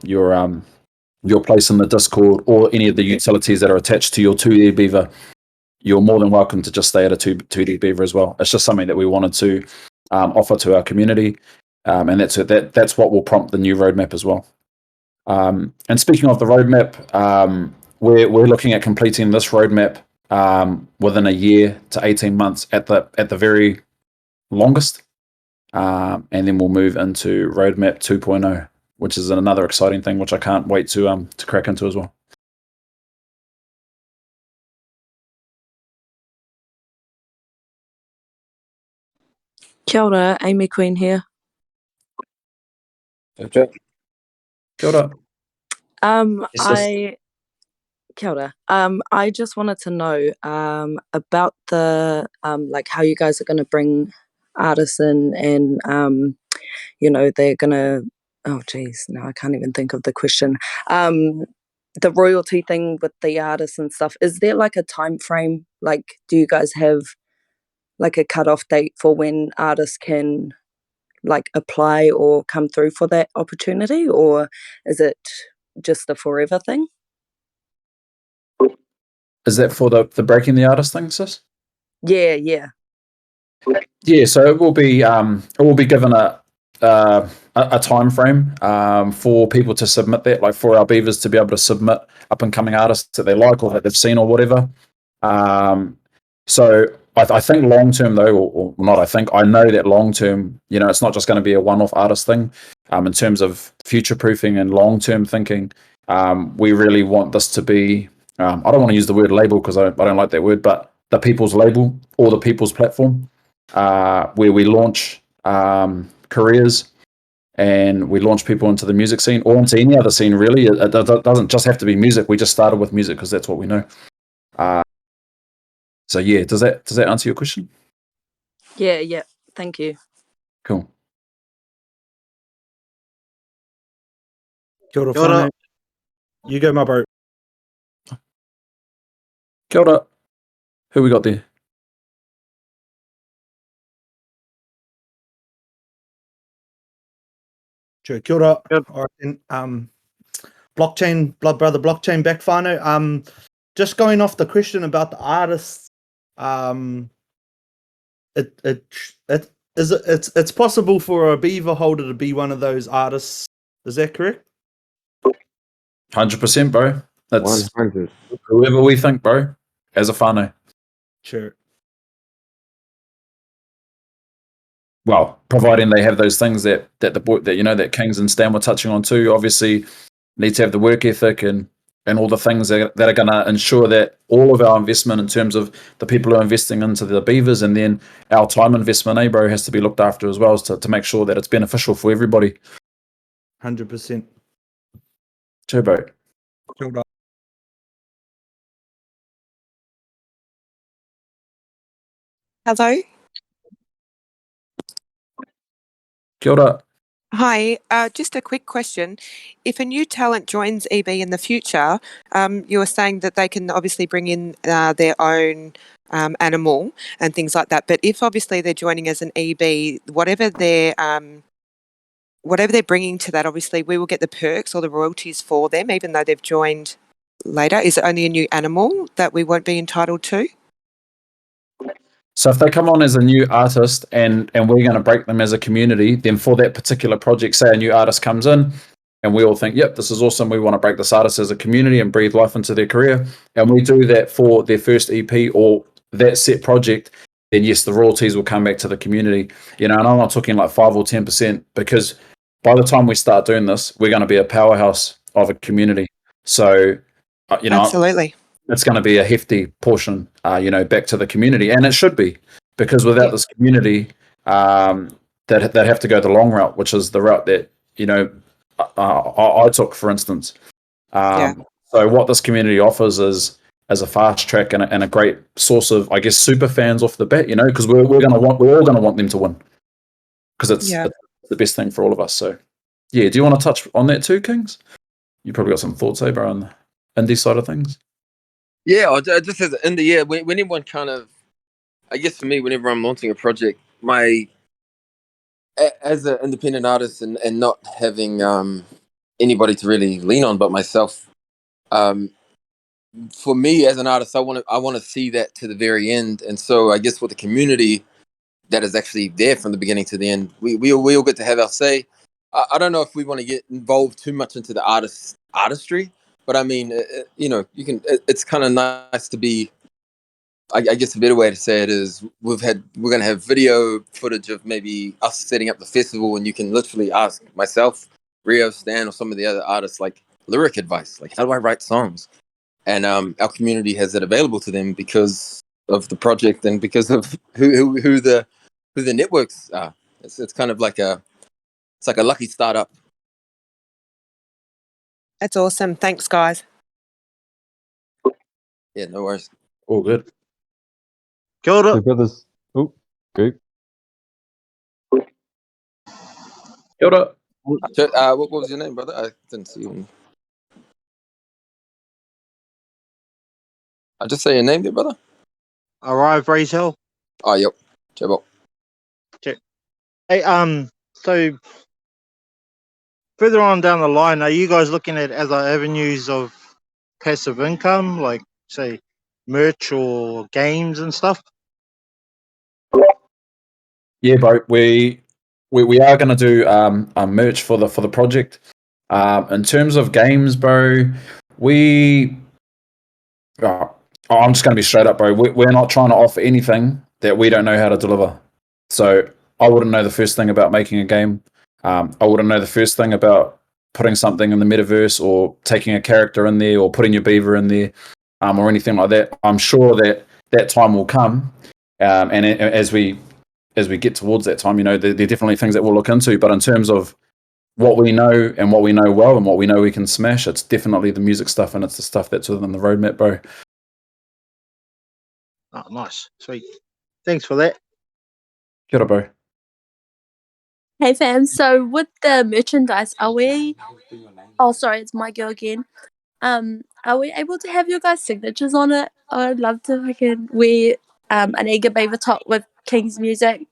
place in the Discord or any of the utilities that are attached to your 2D beaver. You're more than welcome to just stay at a 2D beaver as well. It's just something that we wanted to offer to our community, and that's what will prompt the new roadmap as well. And speaking of the roadmap, we're looking at completing this roadmap within a year to 18 months at the very longest, and then we'll move into roadmap 2.0, which is another exciting thing, which I can't wait to crack into as well. Kia ora, Amy Queen here. Kia ora. Kia ora. I just wanted to know about the like how you guys are going to bring artists in, and they're going to. Oh, geez, now I can't even think of the question. The royalty thing with the artists and stuff. Is there like a time frame? Like, do you guys have like a cutoff date for when artists can like apply or come through for that opportunity, or is it just a forever thing? Is that for the breaking the artist thing, sis? Yeah. Yeah, so it will be given a time frame for people to submit that, like for our beavers to be able to submit up and coming artists that they like or that they've seen or whatever. So I think long term though, or not, I know that long term, it's not just going to be a one-off artist thing. In terms of future proofing and long term thinking, we really want this to be. I don't want to use the word label because I don't like that word, but the people's label or the people's platform, where we launch careers and we launch people into the music scene or into any other scene. Really, it doesn't just have to be music. We just started with music because that's what we know. So yeah, does that answer your question? Yeah. Thank you. Cool. Kia ora, whānau. You go, my bro. Kia ora. Who we got there? Sure, kia ora. All right, then, blockchain, blood brother, blockchain back whānau. just going off the question about the artists, it's possible for a beaver holder to be one of those artists. Is that correct? 100%, bro. That's 100. whoever we think, bro, as a whānau. Sure. Well, providing they have those things that that Kings and Stan were touching on too. Obviously, need to have the work ethic and all the things that are going to ensure that all of our investment in terms of the people who are investing into the beavers and then our time investment, bro, has to be looked after as well, to make sure that it's beneficial for everybody. 100%. Turbo. Hello. Kia ora. Hi. Just a quick question. If a new talent joins EB in the future, you were saying that they can obviously bring in their own animal and things like that. But if obviously they're joining as an EB, whatever they're bringing to that, obviously we will get the perks or the royalties for them, even though they've joined later. Is it only a new animal that we won't be entitled to? So if they come on as a new artist and we're going to break them as a community, then for that particular project, say a new artist comes in and we all think, yep, this is awesome, we want to break this artist as a community and breathe life into their career, and we do that for their first EP or that set project, then yes, the royalties will come back to the community. And I'm not talking like 5 or 10%, because by the time we start doing this, we're going to be a powerhouse of a community. So, Absolutely. it's going to be a hefty portion, back to the community, and it should be, because without this community, that have to go the long route, which is the route that I took, for instance. So what this community offers is a fast track and a great source of, I guess, super fans off the bat, because we're all going to want them to win, because it's the best thing for all of us. So, yeah, do you want to touch on that too, Kings? You probably got some thoughts, bro, on the indie side of things. Yeah, just as in the year, when everyone kind of, I guess for me, whenever I'm launching a project, as an independent artist and not having anybody to really lean on but myself, for me as an artist, I want to see that to the very end. And so I guess with the community that is actually there from the beginning to the end, we all get to have our say. I don't know if we want to get involved too much into the artistry, but I mean, you can. It's kind of nice to be. I guess a better way to say it is we're going to have video footage of maybe us setting up the festival, and you can literally ask myself, Rio, Stan, or some of the other artists like lyric advice, like how do I write songs? And our community has it available to them because of the project and because of who the networks are. It's kind of like a lucky startup. That's awesome. Thanks, guys. Yeah, no worries. All good. Kia ora. Brothers. Oh, okay. Kia ora. What was your name, brother? I didn't see you. I just say your name there, brother. Arrive, Rachel. Oh, yep. Chebo. Hey, so further on down the line, are you guys looking at other avenues of passive income, like say merch or games and stuff? Yeah, bro. We are going to do a merch for the project. In terms of games, bro, I'm just going to be straight up, bro. We're not trying to offer anything that we don't know how to deliver. So I wouldn't know the first thing about making a game. I wouldn't know the first thing about putting something in the metaverse or taking a character in there or putting your beaver in there, or anything like that. I'm sure that time will come, and as we get towards that time, there are definitely things that we'll look into. But in terms of what we know and what we know well and what we know we can smash, it's definitely the music stuff, and it's the stuff that's within the roadmap, bro. Oh, nice. Sweet. Thanks for that. Kia ora, bro. Hey fam, so with the merchandise, are we... Oh, sorry, it's my girl again. Are we able to have your guys' signatures on it? I'd love to fucking wear an Eager Beaver top with King's music,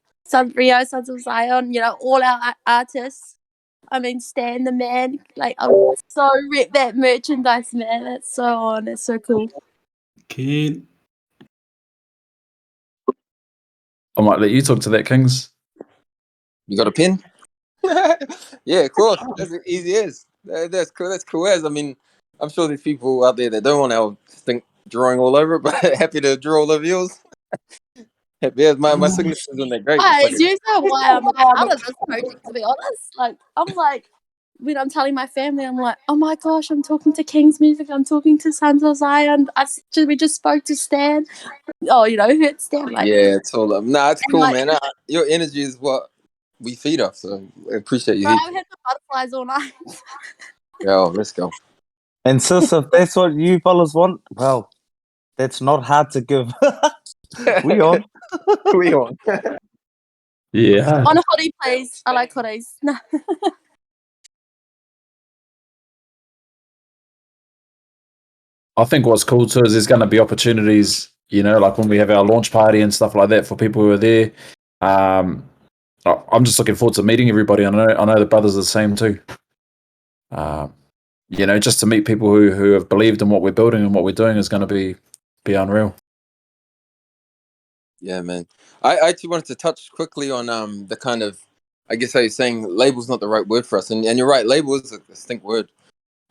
Rio, Sons of Zion, all our artists. I mean, Stan the man. Like, I would so rep that merchandise, man. It's so on. It's so cool. Keen. I might let you talk to that, Kings. You got a pen? Yeah, of course. That's easy as. That's cool. That's cool as. I mean, I'm sure there's people out there that don't want our stink drawing all over it, but happy to draw all over yours. Happy as. My signature's on that great. It's like Guys, you know why I'm like out of this project, to be honest. Like, I'm like, when I'm telling my family, I'm like, oh my gosh, I'm talking to King's Music, I'm talking to Sons of Zion. We just spoke to Stan. Oh, you know, who hit Stan? Like, yeah, it's all up. Nah, it's and cool, like, man. Your energy is what we feed off, so I appreciate you. bro, I've had the butterflies all night. Yo, let's go. And sis, if that's what you fellas want, well, that's not hard to give. We on. We on. Yeah. On a hoodie, please. I like hoodies. No. I think what's cool too is there's going to be opportunities, you know, like when we have our launch party and stuff like that for people who are there. I'm just looking forward to meeting everybody. I know the brothers are the same too. You know, just to meet people who have believed in what we're building and what we're doing is going to be unreal. Yeah, man. I actually wanted to touch quickly on the kind of, I guess how you're saying label's not the right word for us, and you're right, label is a distinct word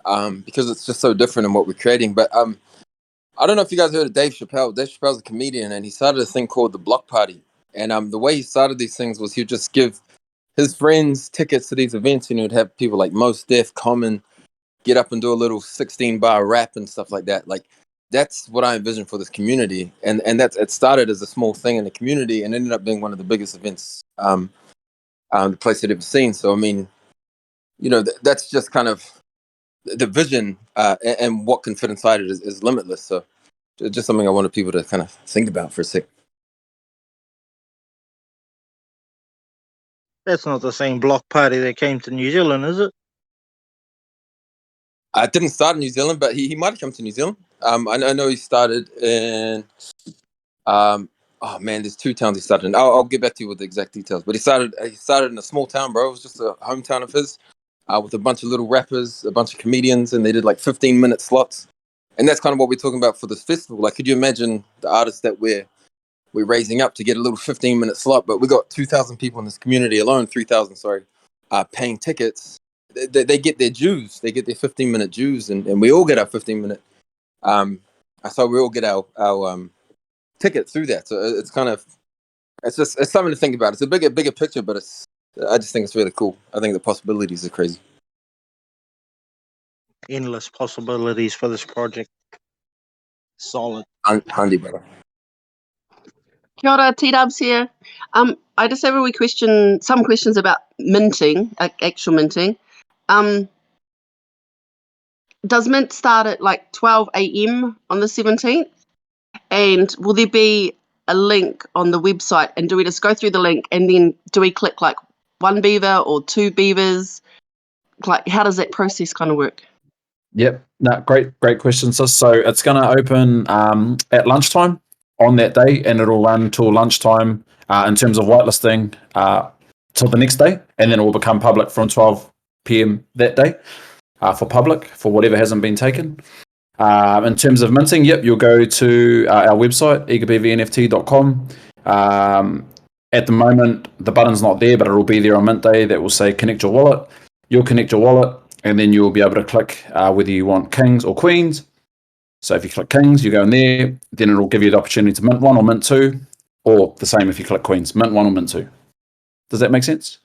because it's just so different in what we're creating. But I don't know if you guys heard of Dave Chappelle. Dave Chappelle's a comedian, and he started a thing called the Block Party. And the way he started these things was he'd just give his friends tickets to these events, and he'd have people like Mos Def, Common, get up and do a little 16-bar rap and stuff like that. Like that's what I envision for this community, and it started as a small thing in the community and ended up being one of the biggest events the place had ever seen. So I mean, you know, that's just kind of the vision, and what can fit inside it is limitless. So it's just something I wanted people to kind of think about for a sec. That's not the same block party that came to New Zealand, is it? I didn't start in New Zealand, but he might have come to New Zealand. I know he started in oh man, there's two towns he started in. I'll get back to you with the exact details. But he started in a small town, bro. It was just a hometown of his, with a bunch of little rappers, a bunch of comedians, and they did like 15-minute slots. And that's kind of what we're talking about for this festival. Like, could you imagine the artists that we're raising up to get a little 15-minute slot? But we got 2,000 people in this community alone, 3,000, sorry, paying tickets. They get their dues. They get their 15-minute dues, and we all get our 15-minute. So we all get our ticket through that. So it's kind of, it's something to think about. It's a bigger picture, but I just think it's really cool. I think the possibilities are crazy. Endless possibilities for this project. Solid. Handy, brother. Kia ora, T-Dubs here. I just have a wee question, some questions about minting, actual minting. Does mint start at like 12 a.m. on the 17th? And will there be a link on the website? And do we just go through the link and then do we click like one beaver or two beavers? Like, how does that process kind of work? Yep. No, great question, sis. So it's going to open at lunchtime on that day, and it'll run till lunchtime in terms of whitelisting till the next day, and then it will become public from 12 p.m. that day for public for whatever hasn't been taken. In terms of minting, yep, you'll go to our website, eagerbeavernft.com. At the moment, the button's not there, but it'll be there on mint day that will say connect your wallet. You'll connect your wallet, and then you'll be able to click whether you want kings or queens. So if you click kings, you go in there, then it'll give you the opportunity to mint one or mint two, or the same if you click queens, mint one or mint two. Does that make sense?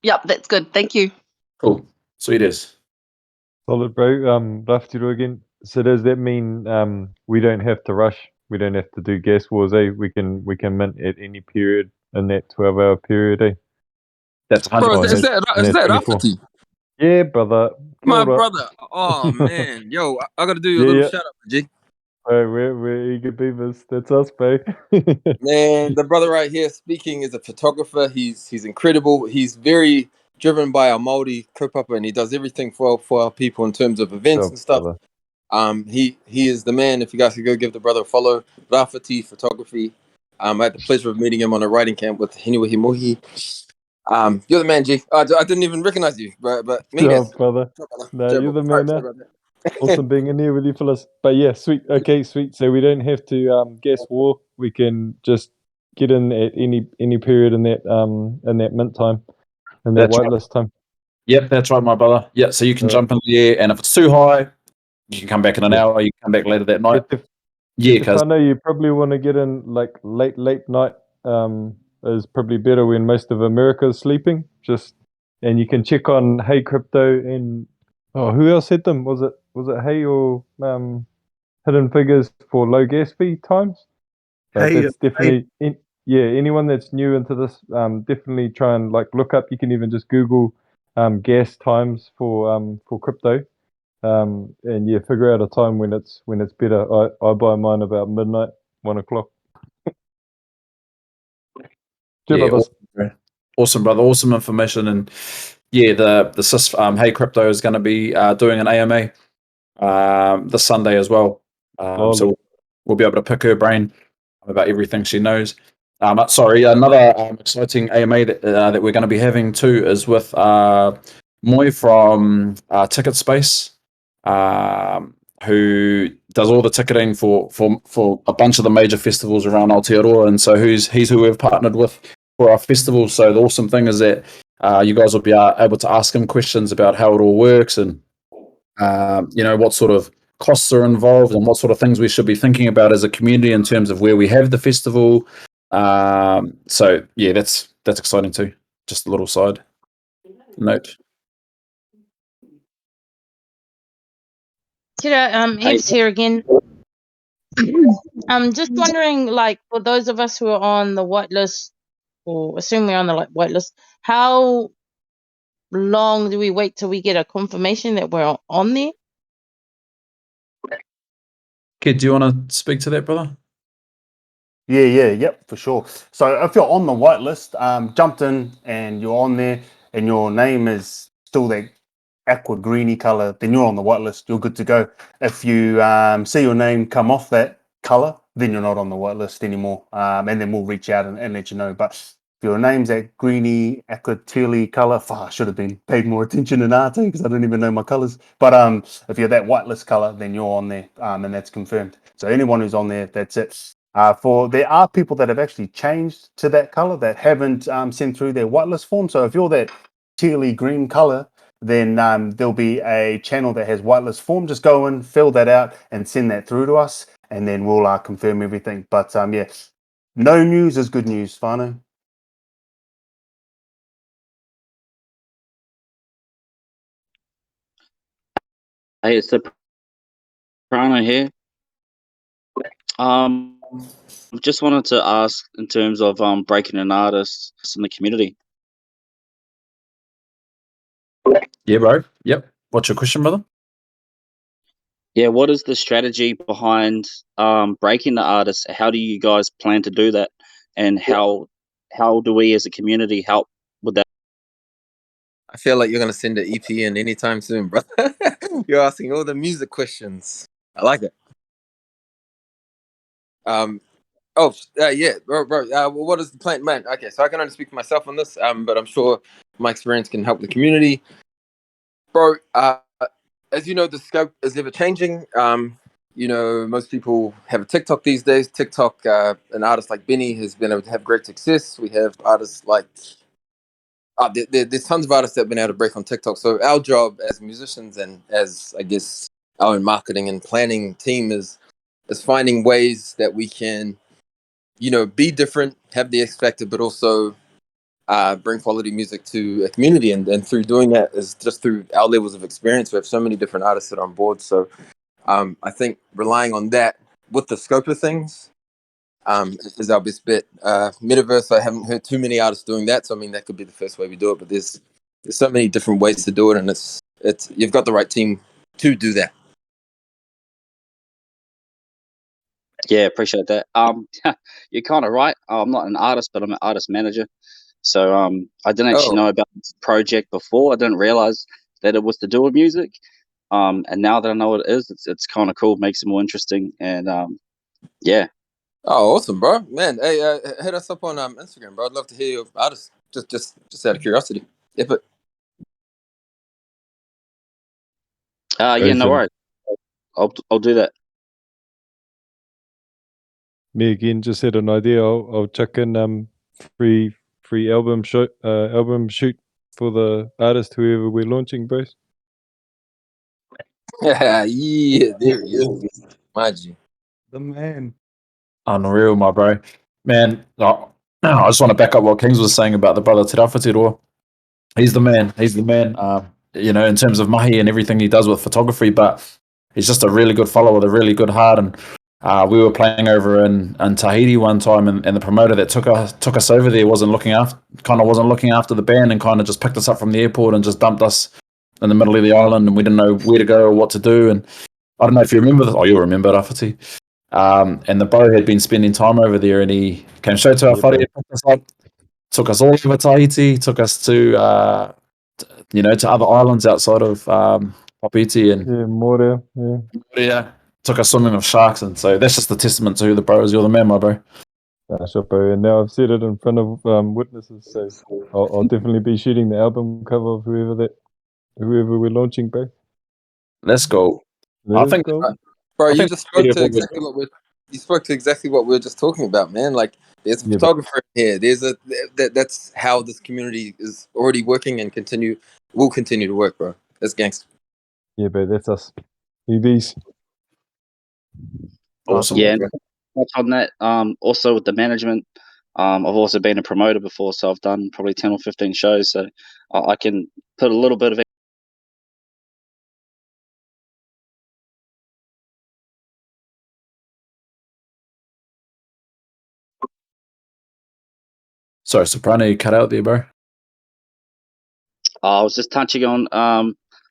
Yep, that's good. Thank you. Cool. Sweet as. Solid, bro. Raftiru again. So does that mean we don't have to rush? We don't have to do gas wars, eh? We can mint at any period in that 12-hour period, eh? That's 100%. Bro, is that Rafti? Yeah, brother. My brother. Oh man, yo, I gotta do you a little shout out, G. We're Eager Beavers. That's us, bro. Man, the brother right here speaking is a photographer. He's incredible. He's very driven by our Māori kaupapa, and he does everything for our people in terms of events and stuff. Brother. He is the man. If you guys could go give the brother a follow, Rafati Photography. I had the pleasure of meeting him on a writing camp with Hiniwa Himohi. You're the man, G. I didn't even recognize you, but No, brother. No, you're the man now. Awesome being in here with you, fellas. But yeah, sweet. Okay, sweet. So we don't have to guess war. We can just get in at any period in that mint time, in that That's right. whitelist time. Yep, that's right, my brother. Yeah, so you can jump in the air, and if it's too high, you can come back in an hour. You can come back later that night. Yeah, because I know you probably want to get in like late night. Is probably better when most of America is sleeping. And you can check on Hey Crypto and who else had them? Was it Hey or Hidden Figures for low gas fee times? But Hey, that's definitely anyone that's new into this, definitely try and like look up. You can even just Google gas times for crypto. And yeah, figure out a time when it's better. I buy mine about midnight, 1 o'clock. yeah, awesome, brother. Awesome information, and yeah, the Hey Crypto is going to be doing an AMA this Sunday as well. So we'll be able to pick her brain about everything she knows. Sorry, another exciting AMA that we're going to be having too is with Moy from Ticket Space, who does all the ticketing for a bunch of the major festivals around Aotearoa, and so he's who we've partnered with for our festival. So the awesome thing is that you guys will be able to ask him questions about how it all works and what sort of costs are involved and what sort of things we should be thinking about as a community in terms of where we have the festival. So yeah, that's exciting too. Just a little side note. Kira, Ev's here again. I'm just wondering, like, for those of us who are on the whitelist, or assume we're on the whitelist, how long do we wait till we get a confirmation that we're on there? Kid, do you want to speak to that, brother? Yep, for sure. So if you're on the whitelist, jumped in and you're on there and your name is still that aqua greeny color, then you're on the whitelist. You're good to go. If you see your name come off that color, then you're not on the whitelist anymore. And then we'll reach out and let you know. But if your name's that greeny, aqua tealy color, I should have been paid more attention in art because I don't even know my colors. But if you're that whitelist color, then you're on there, and that's confirmed. So anyone who's on there, that's it. There are people that have actually changed to that color that haven't sent through their whitelist form. So if you're that tealy green color, then there'll be a channel that has whitelist form. Just go in, fill that out, and send that through to us, and then we'll confirm everything. But yeah, no news is good news, Whānau. Hey, it's the Prano here. Just wanted to ask in terms of breaking an artist in the community. Yeah, bro. Yep. What's your question, brother? Yeah, what is the strategy behind breaking the artist? How do you guys plan to do that? And how do we as a community help with that? I feel like you're gonna send an EP in anytime soon, bro. You're asking all the music questions. I like it. Yeah, bro. What is the plan, man? Okay, so I can only speak for myself on this, but I'm sure my experience can help the community, bro. As you know, the scope is ever changing. Most people have a TikTok these days. TikTok, an artist like Benny has been able to have great success. We have artists like there's tons of artists that have been able to break on TikTok. So our job as musicians and as, I guess, our own marketing and planning team is finding ways that we can, be different, have the X factor, but also bring quality music to a community. And through doing that is just through our levels of experience. We have so many different artists that are on board. So I think relying on that with the scope of things is our best bet. Metaverse, I haven't heard too many artists doing that. So I mean, that could be the first way we do it. But there's so many different ways to do it, and it's you've got the right team to do that. Yeah, appreciate that. You're kind of right. I'm not an artist, but I'm an artist manager. So I didn't actually know about this project before. I didn't realize that it was to do with music. And now that I know what it is, it's kind of cool. Makes it more interesting. And yeah. Oh, awesome, bro! Man, hey, hit us up on Instagram, bro. I'd love to hear your artists. Just out of curiosity. Yeah, but yeah, no worries. I'll do that. Me again, just had an idea. I'll chuck in free album shoot for the artist whoever we're launching, bro. Yeah, there he is. Mind you. The man. Unreal, my bro. Man, I just want to back up what Kings was saying about the brother Te Rawhitiroa. He's the man. He's the man. In terms of mahi and everything he does with photography, but he's just a really good follower with a really good heart. And we were playing over in Tahiti one time, and the promoter that took us over there wasn't looking after the band, and kind of just picked us up from the airport and just dumped us in the middle of the island, and we didn't know where to go or what to do. And I don't know if you remember this. Oh, you'll remember Rafati. And the bro had been spending time over there, and he came straight to our whare, picked us up, took us all over Tahiti, took us to to other islands outside of Papeete and Morea, took us swimming with sharks, and so that's just a testament to who the bro is. You're the man, my bro. Sure, bro. And now I've said it in front of witnesses, so I'll definitely be shooting the album cover of whoever we're launching, bro. Let's go. Let's go. Bro, I you think just spoke to exactly what we were just talking about, man. Like, there's a photographer here. There's that's how this community is already working and will continue to work, bro. That's gangster. Yeah, bro, that's us. EVs. Awesome. Yeah, and touch on that. Also with the management, I've also been a promoter before, so I've done probably 10 or 15 shows. So I can put a little bit of Sorry, Soprano, you cut out there, bro. I was just touching on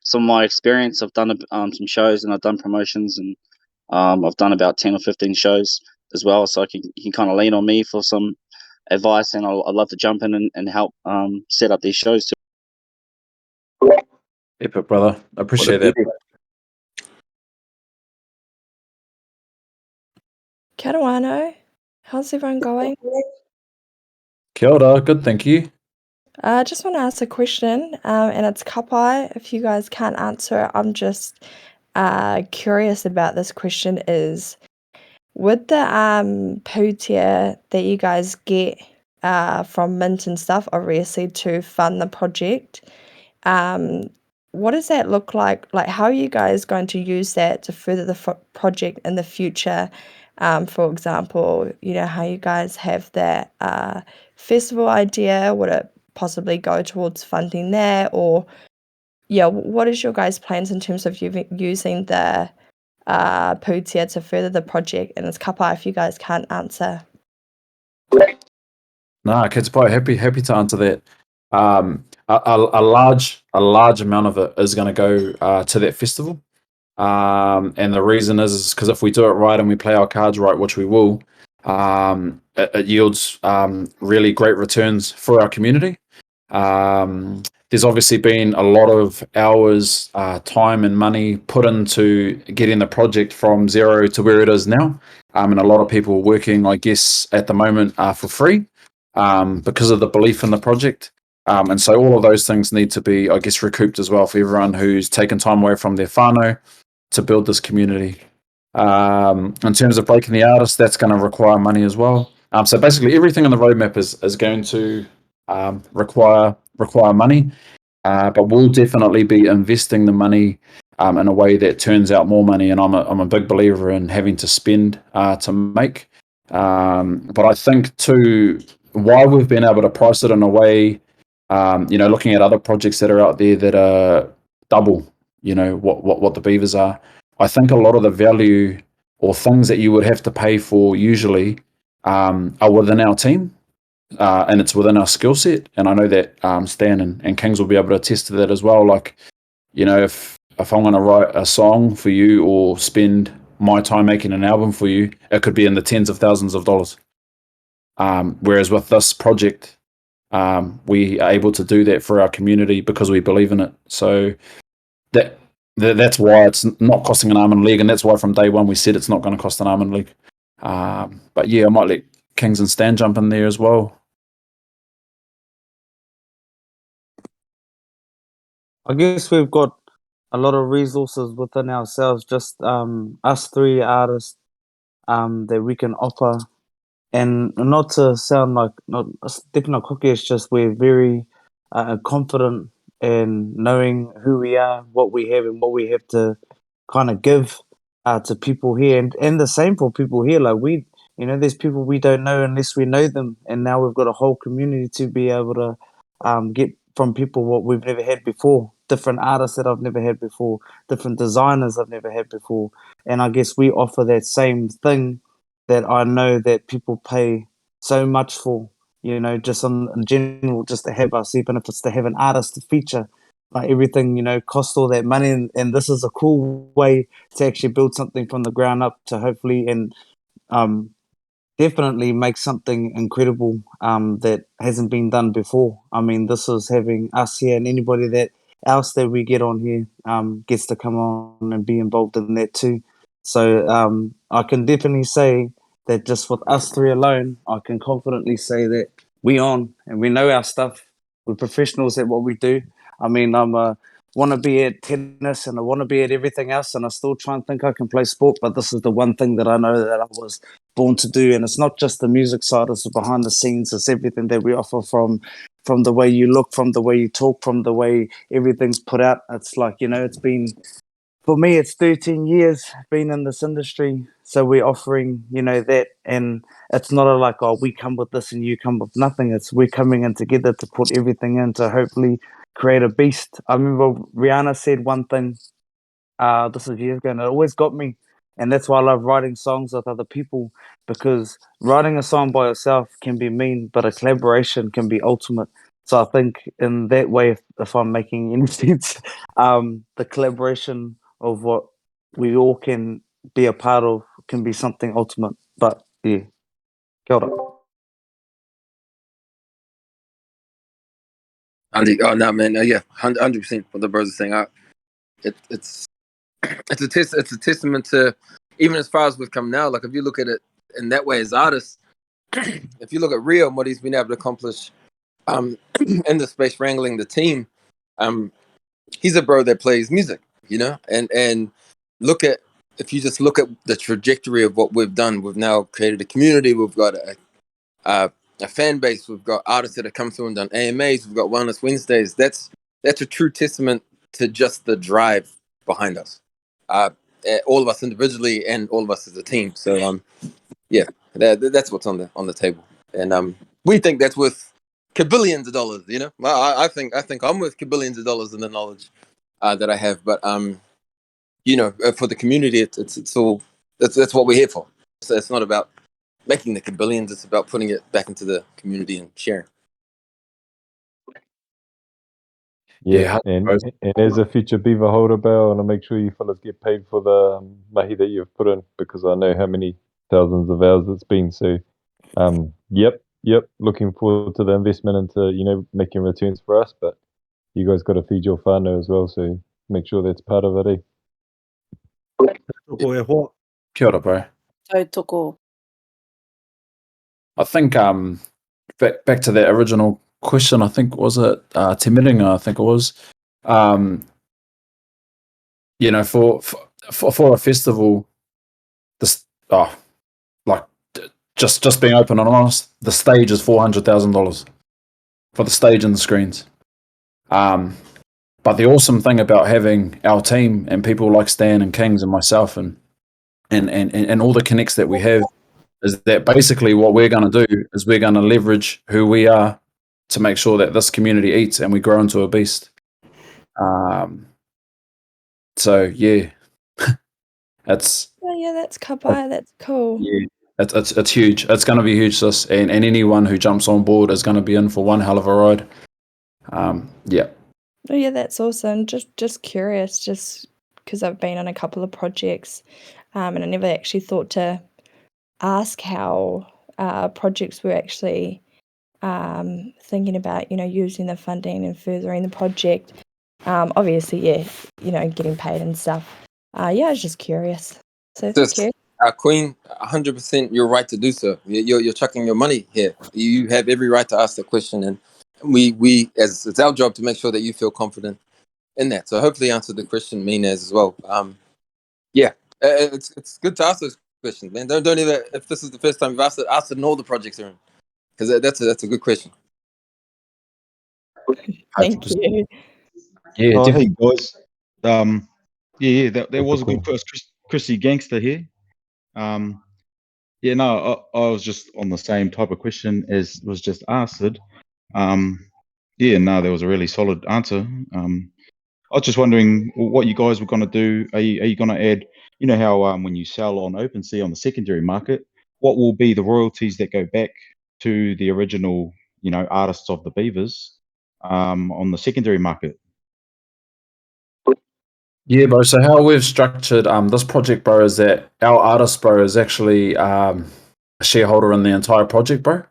some of my experience. I've done some shows and I've done promotions, and I've done about 10 or 15 shows as well. So you can kind of lean on me for some advice, and I'd love to jump in and help set up these shows too. Epic, brother. I appreciate that. Kia ora wano. How's everyone going? Kia ora. Good, thank you. I just want to ask a question, and it's kapai. If you guys can't answer it, I'm just curious about this question is, with the pūtea that you guys get from Mint and stuff, obviously to fund the project, what does that look like? Like, how are you guys going to use that to further the project in the future? For example, how you guys have that festival idea, would it possibly go towards funding that? Or, what is your guys' plans in terms of using the pūtea to further the project? And it's kapa if you guys can't answer. Nah, kids, probably happy to answer that. A large amount of it is going to go to that festival. And the reason is because if we do it right and we play our cards right, which we will, it yields really great returns for our community. There's obviously been a lot of hours, time and money put into getting the project from zero to where it is now. And a lot of people working, I guess, at the moment for free because of the belief in the project. And so all of those things need to be, I guess, recouped as well for everyone who's taken time away from their whānau to build this community. In terms of breaking the artist, that's going to require money as well. So basically everything on the roadmap is going to require money, but we'll definitely be investing the money in a way that turns out more money. And I'm a big believer in having to spend to make. But I think too, why we've been able to price it in a way, looking at other projects that are out there that are double, what the beavers are. I think a lot of the value or things that you would have to pay for usually are within our team. And it's within our skill set. And I know that Stan and Kings will be able to attest to that as well. Like, if I'm going to write a song for you or spend my time making an album for you, it could be in the tens of thousands of dollars. Whereas with this project, we are able to do that for our community because we believe in it. So that's why it's not costing an arm and a leg, and that's why from day one we said it's not going to cost an arm and a leg. But yeah, I might let Kings and Stan jump in there as well. I guess we've got a lot of resources within ourselves, just us three artists that we can offer. And not to sound like not definitely not cocky, it's just we're very confident in knowing who we are, what we have, and what we have to kind of give to people here, and the same for people here. Like there's people we don't know unless we know them, and now we've got a whole community to be able to get from people what we've never had before, different artists that I've never had before, different designers I've never had before, and I guess we offer that same thing that I know that people pay so much for, just in general, just to have us, even if it's to have an artist to feature. Like everything, costs all that money, and this is a cool way to actually build something from the ground up to hopefully and um, definitely make something incredible that hasn't been done before. I mean, this is having us here and anybody that else that we get on here gets to come on and be involved in that too. So I can definitely say that just with us three alone, I can confidently say that we on and we know our stuff. We're professionals at what we do. I mean, want to be at tennis and I want to be at everything else, and I still try and think I can play sport, but this is the one thing that I know that I was born to do. And it's not just the music side, it's the behind the scenes, it's everything that we offer, from the way you look, from the way you talk, from the way everything's put out. It's like, it's been, for me, it's 13 years been in this industry. So we're offering, that. And it's not like, oh, we come with this and you come with nothing. It's we're coming in together to put everything in to hopefully create a beast. I remember Rihanna said one thing, this is years ago, and it always got me. And that's why I love writing songs with other people, because writing a song by yourself can be mean, but a collaboration can be ultimate. So I think in that way, if I'm making any sense, the collaboration of what we all can be a part of can be something ultimate. But yeah, kia ora. Andy, oh no, man, yeah, 100% what the brothers are saying. It's it's a testament to, even as far as we've come now. Like if you look at it in that way as artists, if you look at Rio and what he's been able to accomplish in the space wrangling the team, he's a bro that plays music, and look at, if you just look at the trajectory of what we've done, we've now created a community, we've got a fan base, we've got artists that have come through and done AMAs, we've got Wellness Wednesdays. That's a true testament to just the drive behind us, all of us individually and all of us as a team. So yeah, that's what's on the table, and we think that's worth kabillions of dollars. I think I'm worth kabillions of dollars in the knowledge that I have. But for the community, it's all that's what we're here for. So it's not about making the kabillions; it's about putting it back into the community and sharing. Yeah, and as a future beaver holder, Bale, I want to make sure you fellas get paid for the mahi that you've put in, because I know how many thousands of hours it's been. So, yep, looking forward to the investment into making returns for us. But you guys got to feed your whānau as well, so make sure that's part of it. Kia ora, bro. Tautoko. I think back to that original question, I think was it Te Miringa, I think it was. For a festival, just being open and honest, the stage is $400,000 for the stage and the screens. But the awesome thing about having our team and people like Stan and Kings and myself and all the connects that we have is that basically what we're going to do is we're going to leverage who we are to make sure that this community eats and we grow into a beast. So yeah, that's kapai. That's cool. Yeah, it's huge. It's going to be huge, sis. And anyone who jumps on board is going to be in for one hell of a ride. Yeah. Oh yeah, that's awesome. Just curious, just because I've been on a couple of projects, and I never actually thought to ask how projects were actually thinking about, using the funding and furthering the project. Obviously, yeah, getting paid and stuff. Yeah, I was just curious. So thank you. Queen, 100%, you're right to do so. You're chucking your money here. You have every right to ask that question, and we as it's our job to make sure that you feel confident in that. So hopefully answered the question, Meanaz, as well. Yeah, it's good to ask those questions, man. Don't even, if this is the first time you've asked it in all the projects you're in, because that's a good question. Thank you. Yeah, Oh, hey definitely. guys. Yeah, that was a good first. Chrissy Gangster here. Yeah, no, I was just on the same type of question as was just answered. Yeah, no, that was a really solid answer. I was just wondering what you guys were going to do. Are you going to add, you know how when you sell on OpenSea on the secondary market, what will be the royalties that go back to the original, you know, artists of the Beavers on the secondary market? Yeah, bro. So how we've structured this project, bro, is that our artist, bro, is actually a shareholder in the entire project, bro.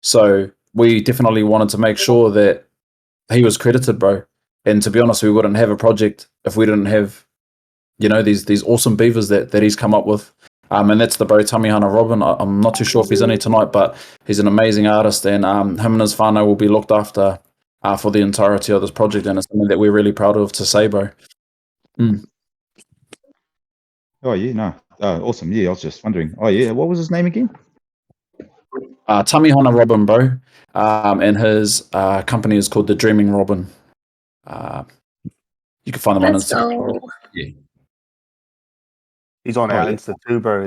So we definitely wanted to make sure that he was credited, bro. And to be honest, we wouldn't have a project if we didn't have, you know, these awesome beavers that he's come up with. And that's the bro Tamihana Robin. I'm not too sure if he's in here tonight, but he's an amazing artist, and him and his whānau will be looked after for the entirety of this project, and it's something that we're really proud of to say, bro. Mm. Oh yeah, no, awesome. Yeah, I was just wondering. Oh yeah, what was his name again? Tamihana Robin, bro. And his company is called the Dreaming Robin. You can find them on Let's Instagram. go. Yeah. He's on Oh our yeah. Insta too, bro.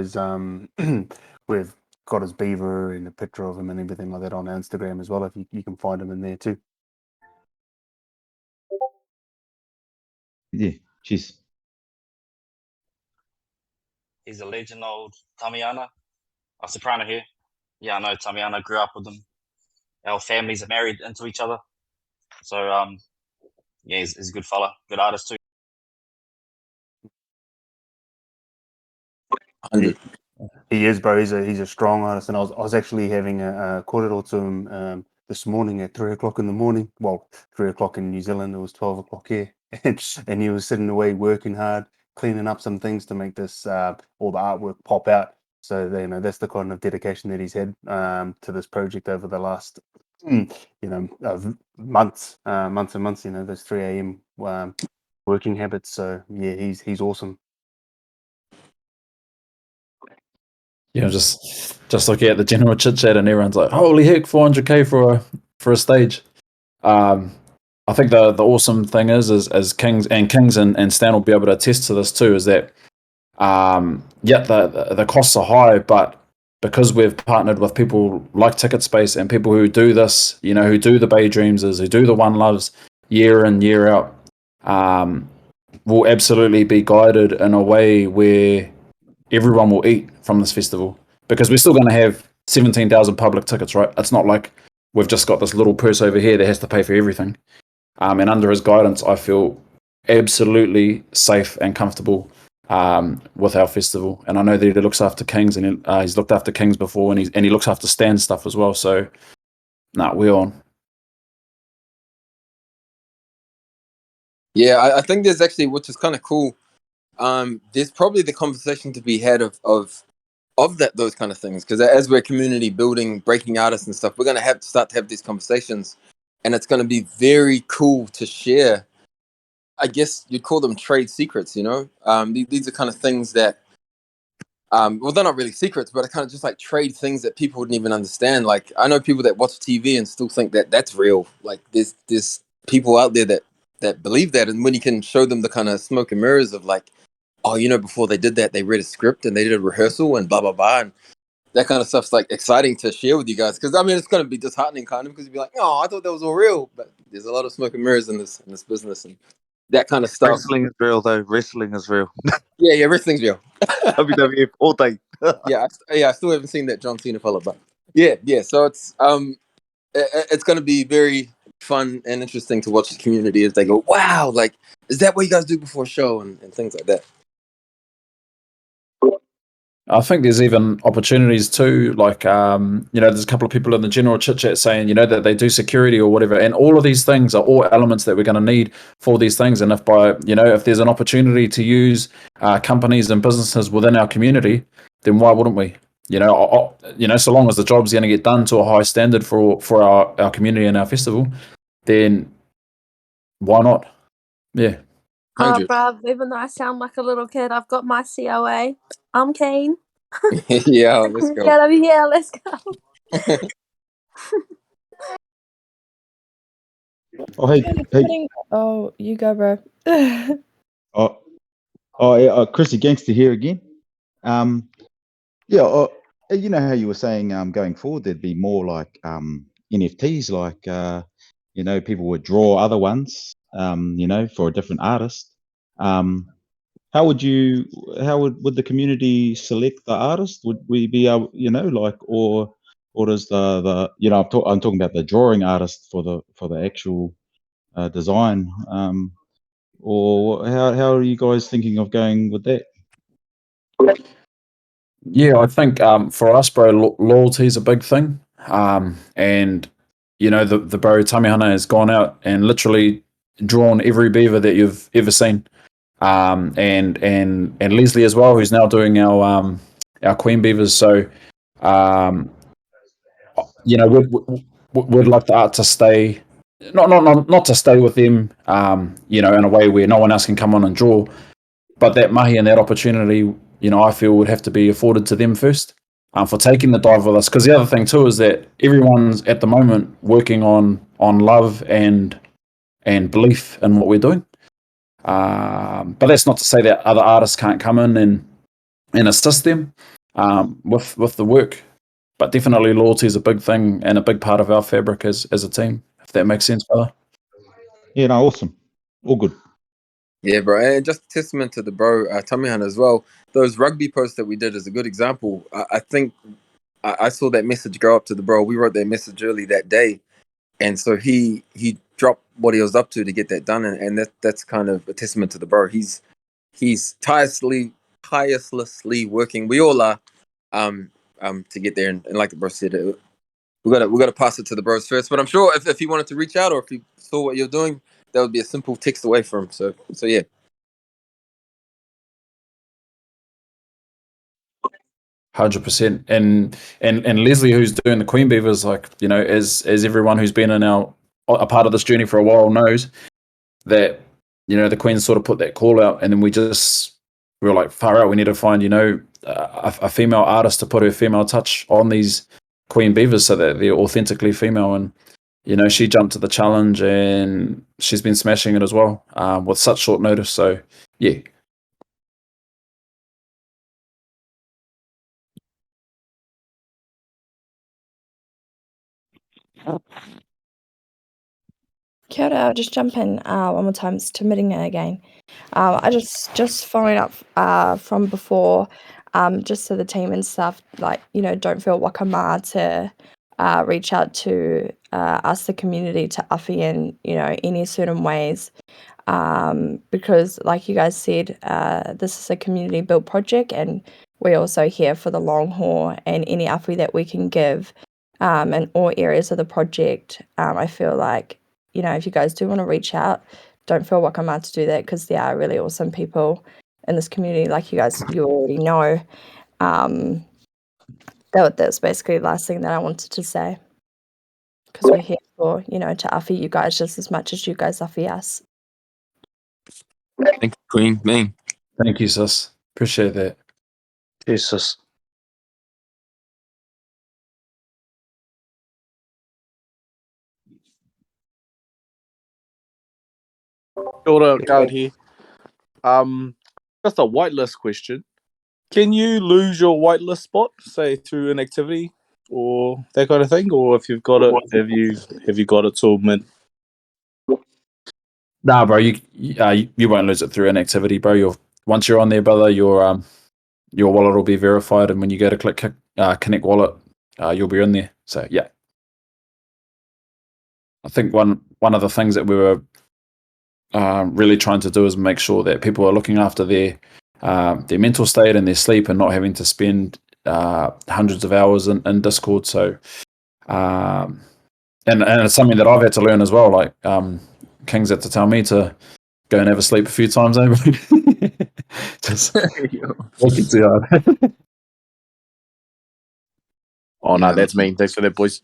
We've got his beaver and a picture of him and everything like that on our Instagram as well. If you can find him in there too. Yeah, cheers. He's a legend, old Tamiana. A soprano here. Yeah, I know Tamiana. Grew up with him. Our families are married into each other. So yeah, he's a good fella, good artist too. 100. He is, bro. He's a strong artist, and I was actually having a korero to him this morning at 3:00 in the morning. Well, 3:00 in New Zealand. It was 12:00 here, and he was sitting away working hard, cleaning up some things to make this all the artwork pop out. So you know that's the kind of dedication that he's had to this project over the last months and months. You know those 3 a.m. Working habits. So yeah, he's awesome. You know, just looking at the general chit chat, and everyone's like, "Holy heck, 400K for a stage." I think the awesome thing is Kings and Stan will be able to attest to this too, is that the costs are high, but because we've partnered with people like Ticket Space and people who do this, you know, who do the Bay Dreamses, who do the One Loves year in, year out, will absolutely be guided in a way where everyone will eat from this festival, because we're still going to have 17,000 public tickets, right? It's not like we've just got this little purse over here that has to pay for everything. And under his guidance, I feel absolutely safe and comfortable with our festival. And I know that he looks after Kings, and he's looked after Kings before, and he looks after Stan stuff as well. So, we're on. Yeah, I think there's actually, which is kind of cool. There's probably the conversation to be had of those kind of things, because as we're community building, breaking artists and stuff, we're going to have to start to have these conversations, and it's going to be very cool to share. I guess you'd call them trade secrets, you know. These are kind of things that, well, they're not really secrets, but I kind of just like trade things that people wouldn't even understand. Like I know people that watch TV and still think that that's real. Like there's people out there that believe that, and when you can show them the kind of smoke and mirrors of like, oh, you know, before they did that, they read a script and they did a rehearsal and blah blah blah, and that kind of stuff's like exciting to share with you guys, because I mean it's going to be disheartening kind of, because you'd be like, oh, I thought that was all real, but there's a lot of smoke and mirrors in this business and that kind of stuff. Wrestling is real, though. Wrestling is real. Yeah, wrestling's real. WWF all day. I still haven't seen that John Cena fella, but yeah. So it's going to be very fun and interesting to watch the community as they go, wow, like, is that what you guys do before a show, and things like that. I think there's even opportunities too, like, there's a couple of people in the general chit chat saying, that they do security or whatever. And all of these things are all elements that we're going to need for these things. And if if there's an opportunity to use companies and businesses within our community, then why wouldn't we? So long as the job's going to get done to a high standard for our community and our festival, then why not? Yeah. Oh, bruv, even though I sound like a little kid, I've got my COA. I'm keen. Yeah, let's go. Get over here, let's go. Oh, hey. Oh, you go, bro. Yeah, Chrissy Gangster here again. Yeah, you know how you were saying going forward there'd be more like NFTs, like people would draw other ones, for a different artist. How would would the community select the artist? Would we be able, or does the I'm talking about the drawing artist for the actual design, or how are you guys thinking of going with that? Yeah, I think for us, bro, loyalty is a big thing. And the bro Tamihana has gone out and literally drawn every beaver that you've ever seen. And Leslie as well, who's now doing our queen beavers. So, we'd like the art to stay, not to stay with them, in a way where no one else can come on and draw, but that mahi and that opportunity, I feel would have to be afforded to them first, for taking the dive with us. Because the other thing too is that everyone's at the moment working on love and belief in what we're doing. But that's not to say that other artists can't come in and assist them with the work. But definitely loyalty is a big thing and a big part of our fabric as a team, if that makes sense, brother. Yeah, no, awesome. All good. Yeah, bro, and just testament to the bro Tamihan as well. Those rugby posts that we did is a good example. I think I saw that message go up to the bro. We wrote that message early that day, and so he dropped what he was up to get that done, and that's kind of a testament to the bro. He's tirelessly working. We all are to get there, and like the bro said, we gotta pass it to the bros first. But I'm sure if he wanted to reach out or if he saw what you're doing, that would be a simple text away from him. So yeah. 100%. And Leslie, who's doing the Queen Beavers, as everyone who's been a part of this journey for a while knows, that the Queen sort of put that call out, and then we were like, far out, we need to find a female artist to put her female touch on these Queen Beavers so that they're authentically female. And she jumped to the challenge, and she's been smashing it as well, with such short notice. So yeah. Kia ora, I'll just jump in one more time. It's Tamiringa again. I just following up from before, just to the team and stuff, don't feel wakama to reach out to us, the community, to awhi in, any certain ways. Because like you guys said, this is a community built project, and we're also here for the long haul, and any awhi that we can give in all areas of the project. I feel like, if you guys do want to reach out, don't feel wakama to do that, because there are really awesome people in this community, like you already know. That's basically the last thing that I wanted to say, because we're here for, to awhi you guys just as much as you guys awhi us. Thank you, Queen. Man. Thank you, sis. Appreciate that. Cheers, sis. Kia ora, Garrett here. Just a whitelist question. Can you lose your whitelist spot, say through an activity or that kind of thing, or if you've got it, have you got it till mid? Nah, bro, you won't lose it through an activity, bro. Once you're on there, brother, your wallet will be verified, and when you go to click connect wallet, you'll be in there. So yeah, I think one of the things that we were really trying to do is make sure that people are looking after their mental state and their sleep, and not having to spend hundreds of hours in Discord. So, and it's something that I've had to learn as well. Like King's had to tell me to go and have a sleep a few times over. Just working too hard. Oh no, that's mean. Thanks for that, boys.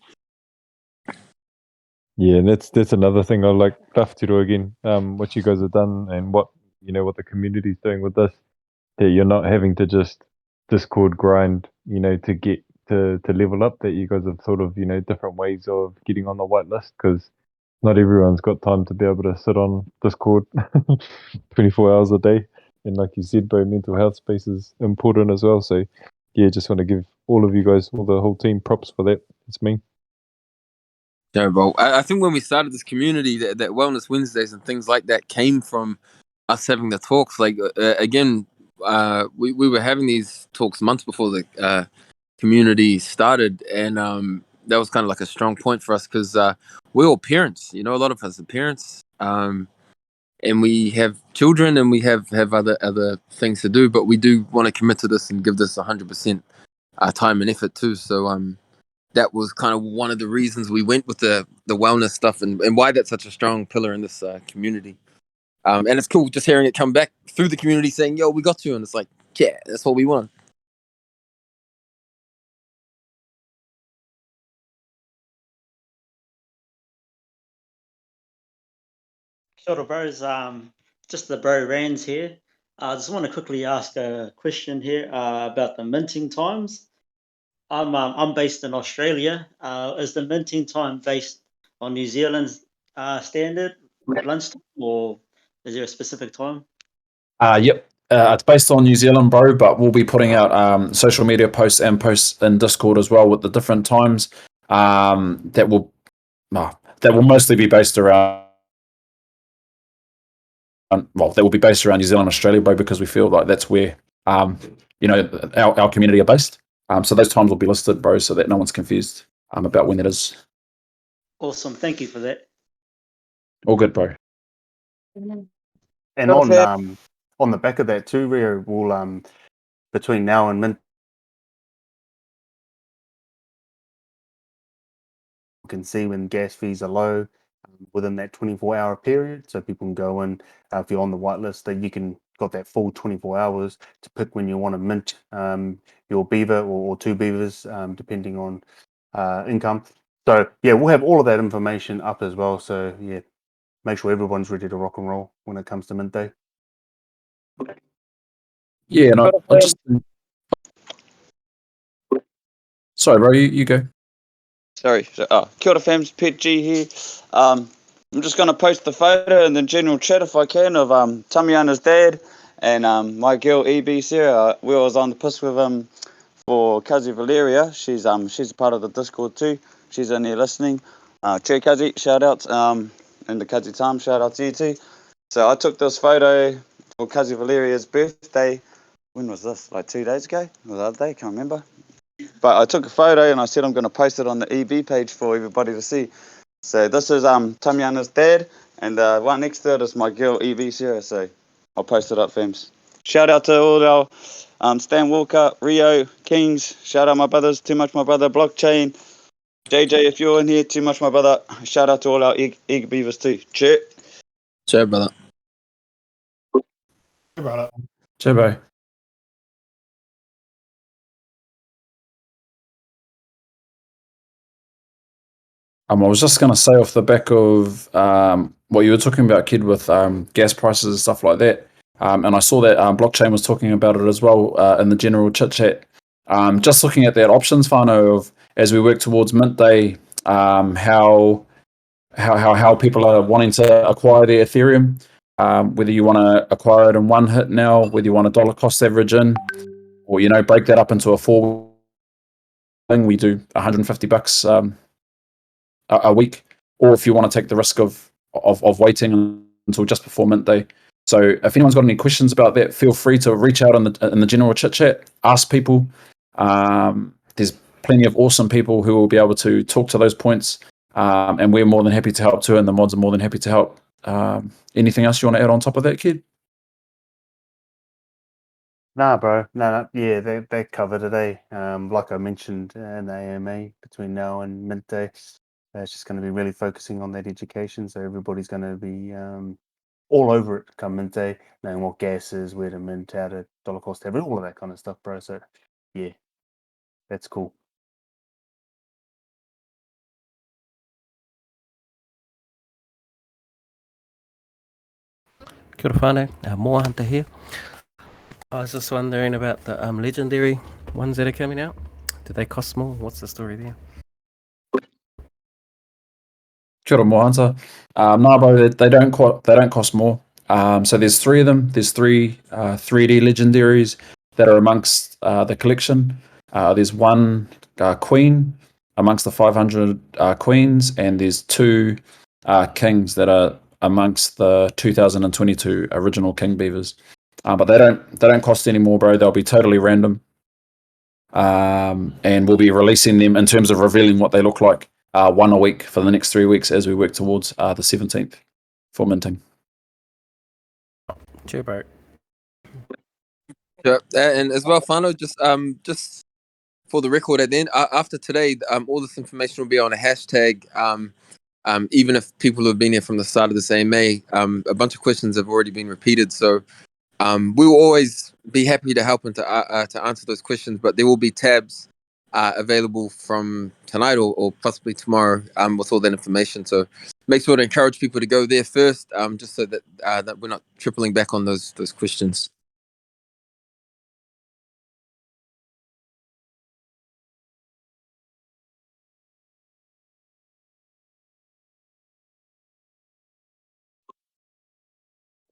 Yeah, and that's another thing I like. Tawhitiro again, what you guys have done and what what the community's doing with this. That you're not having to just Discord grind, to get to level up. That you guys have thought of, different ways of getting on the whitelist because not everyone's got time to be able to sit on Discord 24 hours a day. And like you said, bro, mental health space is important as well. So yeah, just want to give all of you guys, all the whole team, props for that. It's me. Yeah, bro. I think when we started this community, that Wellness Wednesdays and things like that came from us having the talks. Like, again, we were having these talks months before the community started, and that was kind of like a strong point for us because we're all parents. A lot of us are parents, and we have children, and we have other things to do, but we do want to commit to this and give this 100% time and effort too. So that was kind of one of the reasons we went with the wellness stuff and why that's such a strong pillar in this community. And it's cool just hearing it come back through the community saying, yo, we got you. And it's like, yeah, that's what we want. Kia ora, bros. Just the bro Rands here. I just want to quickly ask a question here about the minting times. I'm based in Australia. Is the minting time based on New Zealand's standard lunchtime, or is there a specific time? Yep. It's based on New Zealand, bro, but we'll be putting out social media posts and posts in Discord as well with the different times. That will mostly be based around. Well, that will be based around New Zealand, Australia, bro, because we feel like that's where our community are based. So those times will be listed, bro, so that no one's confused about when that is. Awesome. Thank you for that. All good, bro. And on the back of that too, Rio, we'll between now and mint can see when gas fees are low within that 24-hour period, so people can go in if you're on the whitelist, that you can got that full 24 hours to pick when you want to mint your beaver or two beavers, depending on income. So yeah, we'll have all of that information up as well. So yeah, make sure everyone's ready to rock and roll when it comes to mint day. Yeah, and I just sorry, bro, you go. Sorry. Kia ora fams, Pet G here. I'm just going to post the photo in the general chat if I can of Tamiana's dad and my girl EB Sarah. We was on the piss with for Kazi Valeria. She's a part of the Discord too. She's in there listening. Che Kazi, shout out. And the Kazi time, shout out to you too. So I took this photo for Kazi Valeria's birthday. When was this? Like 2 days ago? Or the other day? Can't remember. But I took a photo and I said I'm going to post it on the EB page for everybody to see. So this is Tamiana's dad, and right next to it is my girl EB Sarah. So I'll post it up, fams. Shout out to all our Stan Walker, Rio, Kings. Shout out my brothers, Too Much My Brother, Blockchain. JJ, if you're in here, Too Much My Brother. Shout out to all our Eager Beavers too. Cheers. Cheers, brother. Cheers, bro. I was just going to say off the back of what you were talking about, kid, with gas prices and stuff like that. And I saw that Blockchain was talking about it as well in the general chit chat. Just looking at that options whānau of as we work towards mint day, how people are wanting to acquire their Ethereum, whether you want to acquire it in one hit now, whether you want a dollar cost average in, or break that up into a 4 thing. We do $150 a week, or if you want to take the risk of waiting until just before mint day. So if anyone's got any questions about that, feel free to reach out in the general chit chat, ask people. There's plenty of awesome people who will be able to talk to those points, and we're more than happy to help too, and the mods are more than happy to help. Anything else you want to add on top of that, kid? Nah, bro. No, yeah, they're covered today. Like I mentioned in the AMA, between now and mint day, it's just going to be really focusing on that education. So everybody's going to be all over it come mint day, knowing what gas is, where to mint, how to dollar cost average, all of that kind of stuff, bro. So yeah, that's cool. Kia ora whānau, Moa Hunter here. I was just wondering about the legendary ones that are coming out. Do they cost more? What's the story there? Kia ora, Mohansa. No, bro, they don't cost more. So there's 3 of them. There's 3 3D legendaries that are amongst the collection. There's 1 queen amongst the 500 queens, and there's 2 kings that are amongst the 2022 original king beavers. But they don't cost any more, bro. They'll be totally random. And we'll be releasing them in terms of revealing what they look like. 1 a week for the next 3 weeks as we work towards the 17th for minting. Cheer, bro. Yeah, and as well, Fano, just for the record, at the end, after today, all this information will be on a hashtag. Even if people have been here from the start of this AMA, a bunch of questions have already been repeated. So we will always be happy to help and to answer those questions. But there will be tabs available from tonight or possibly tomorrow with all that information. So make sure to encourage people to go there first, just so that that we're not tripling back on those questions.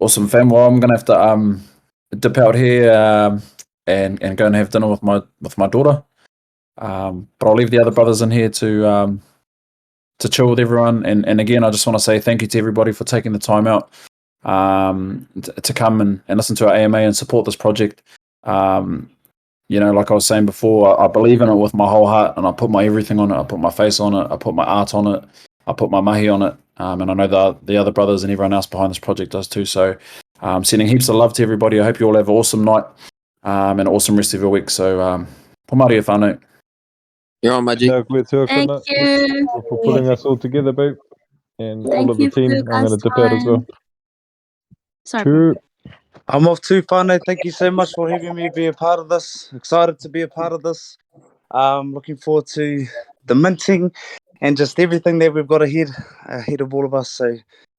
Awesome, fam. Well, I'm gonna have to dip out here and go and have dinner with my daughter. But I'll leave the other brothers in here to chill with everyone. And again, I just want to say thank you to everybody for taking the time out to come and listen to our AMA and support this project. You know, like I was saying before, I believe in it with my whole heart, and I put my everything on it. I put my face on it. I put my art on it. I put my mahi on it. And I know the other brothers and everyone else behind this project does too. So sending heaps of love to everybody. I hope you all have an awesome night and an awesome rest of your week. So, Pōmaria whānau. You're on, Maji. Thank you. For putting us all together, babe. And all Thank of the you for team. your I'm going to guys' dip out as well. time. Sorry. True. I'm off too, Whānau. Thank you so much for having me be a part of this. Excited to be a part of this. Looking forward to the minting and just everything that we've got ahead of all of us. So,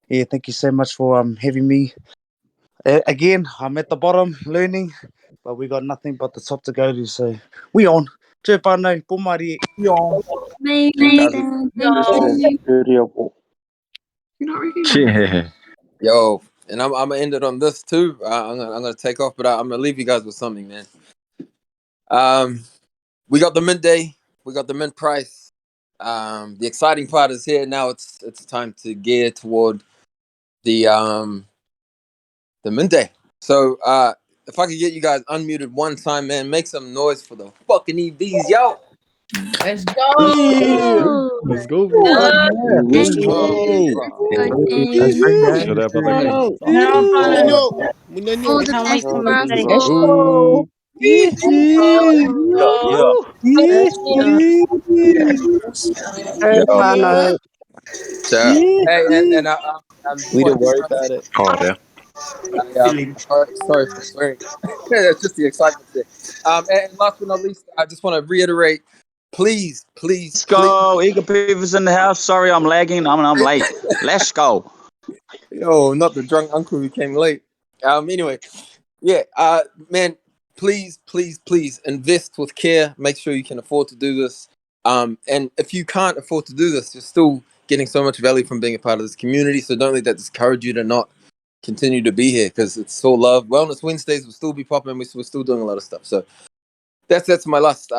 yeah, thank you so much for having me. Again, I'm at the bottom learning, but we got nothing but the top to go to. So, we on. Tē whānau, pōmari. We on. Amazing. Thank you. Yeah. Yo, and I'm gonna end it on this too. I'm gonna take off, but I'm gonna leave you guys with something, man. We got the mint day, we got the mint price. The exciting part is here now. It's time to gear toward the mint day. So if I could get you guys unmuted one time, man, make some noise for the fucking EVs, yo. Let's go. Let's go. Thank you. Good day. Should have a All the Can't wait best for for me us today. Let's all. go. Yo. Whānau. Hey, and We before I don't get worry started, about it. Oh, there. sorry for swearing. It's just the excitement there. And last but not least, I just want to reiterate, please, Let's go. Eager Beavers in the house. Sorry, I'm lagging. I'm late. Let's go. Yo, not the drunk uncle who came late. Anyway, yeah, man, please invest with care. Make sure you can afford to do this. And if you can't afford to do this, you're still getting so much value from being a part of this community. So don't let that discourage you to not continue to be here, because it's still love. Wellness Wednesdays will still be popping. We're still doing a lot of stuff. So that's my last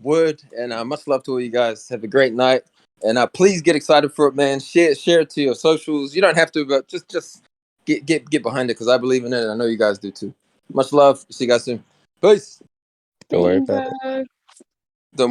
word. And much love to all you guys. Have a great night. And please get excited for it, man. Share it to your socials. You don't have to, but just get behind it, because I believe in it, and I know you guys do too. Much love. See you guys soon. Peace. Don't worry about it. Don't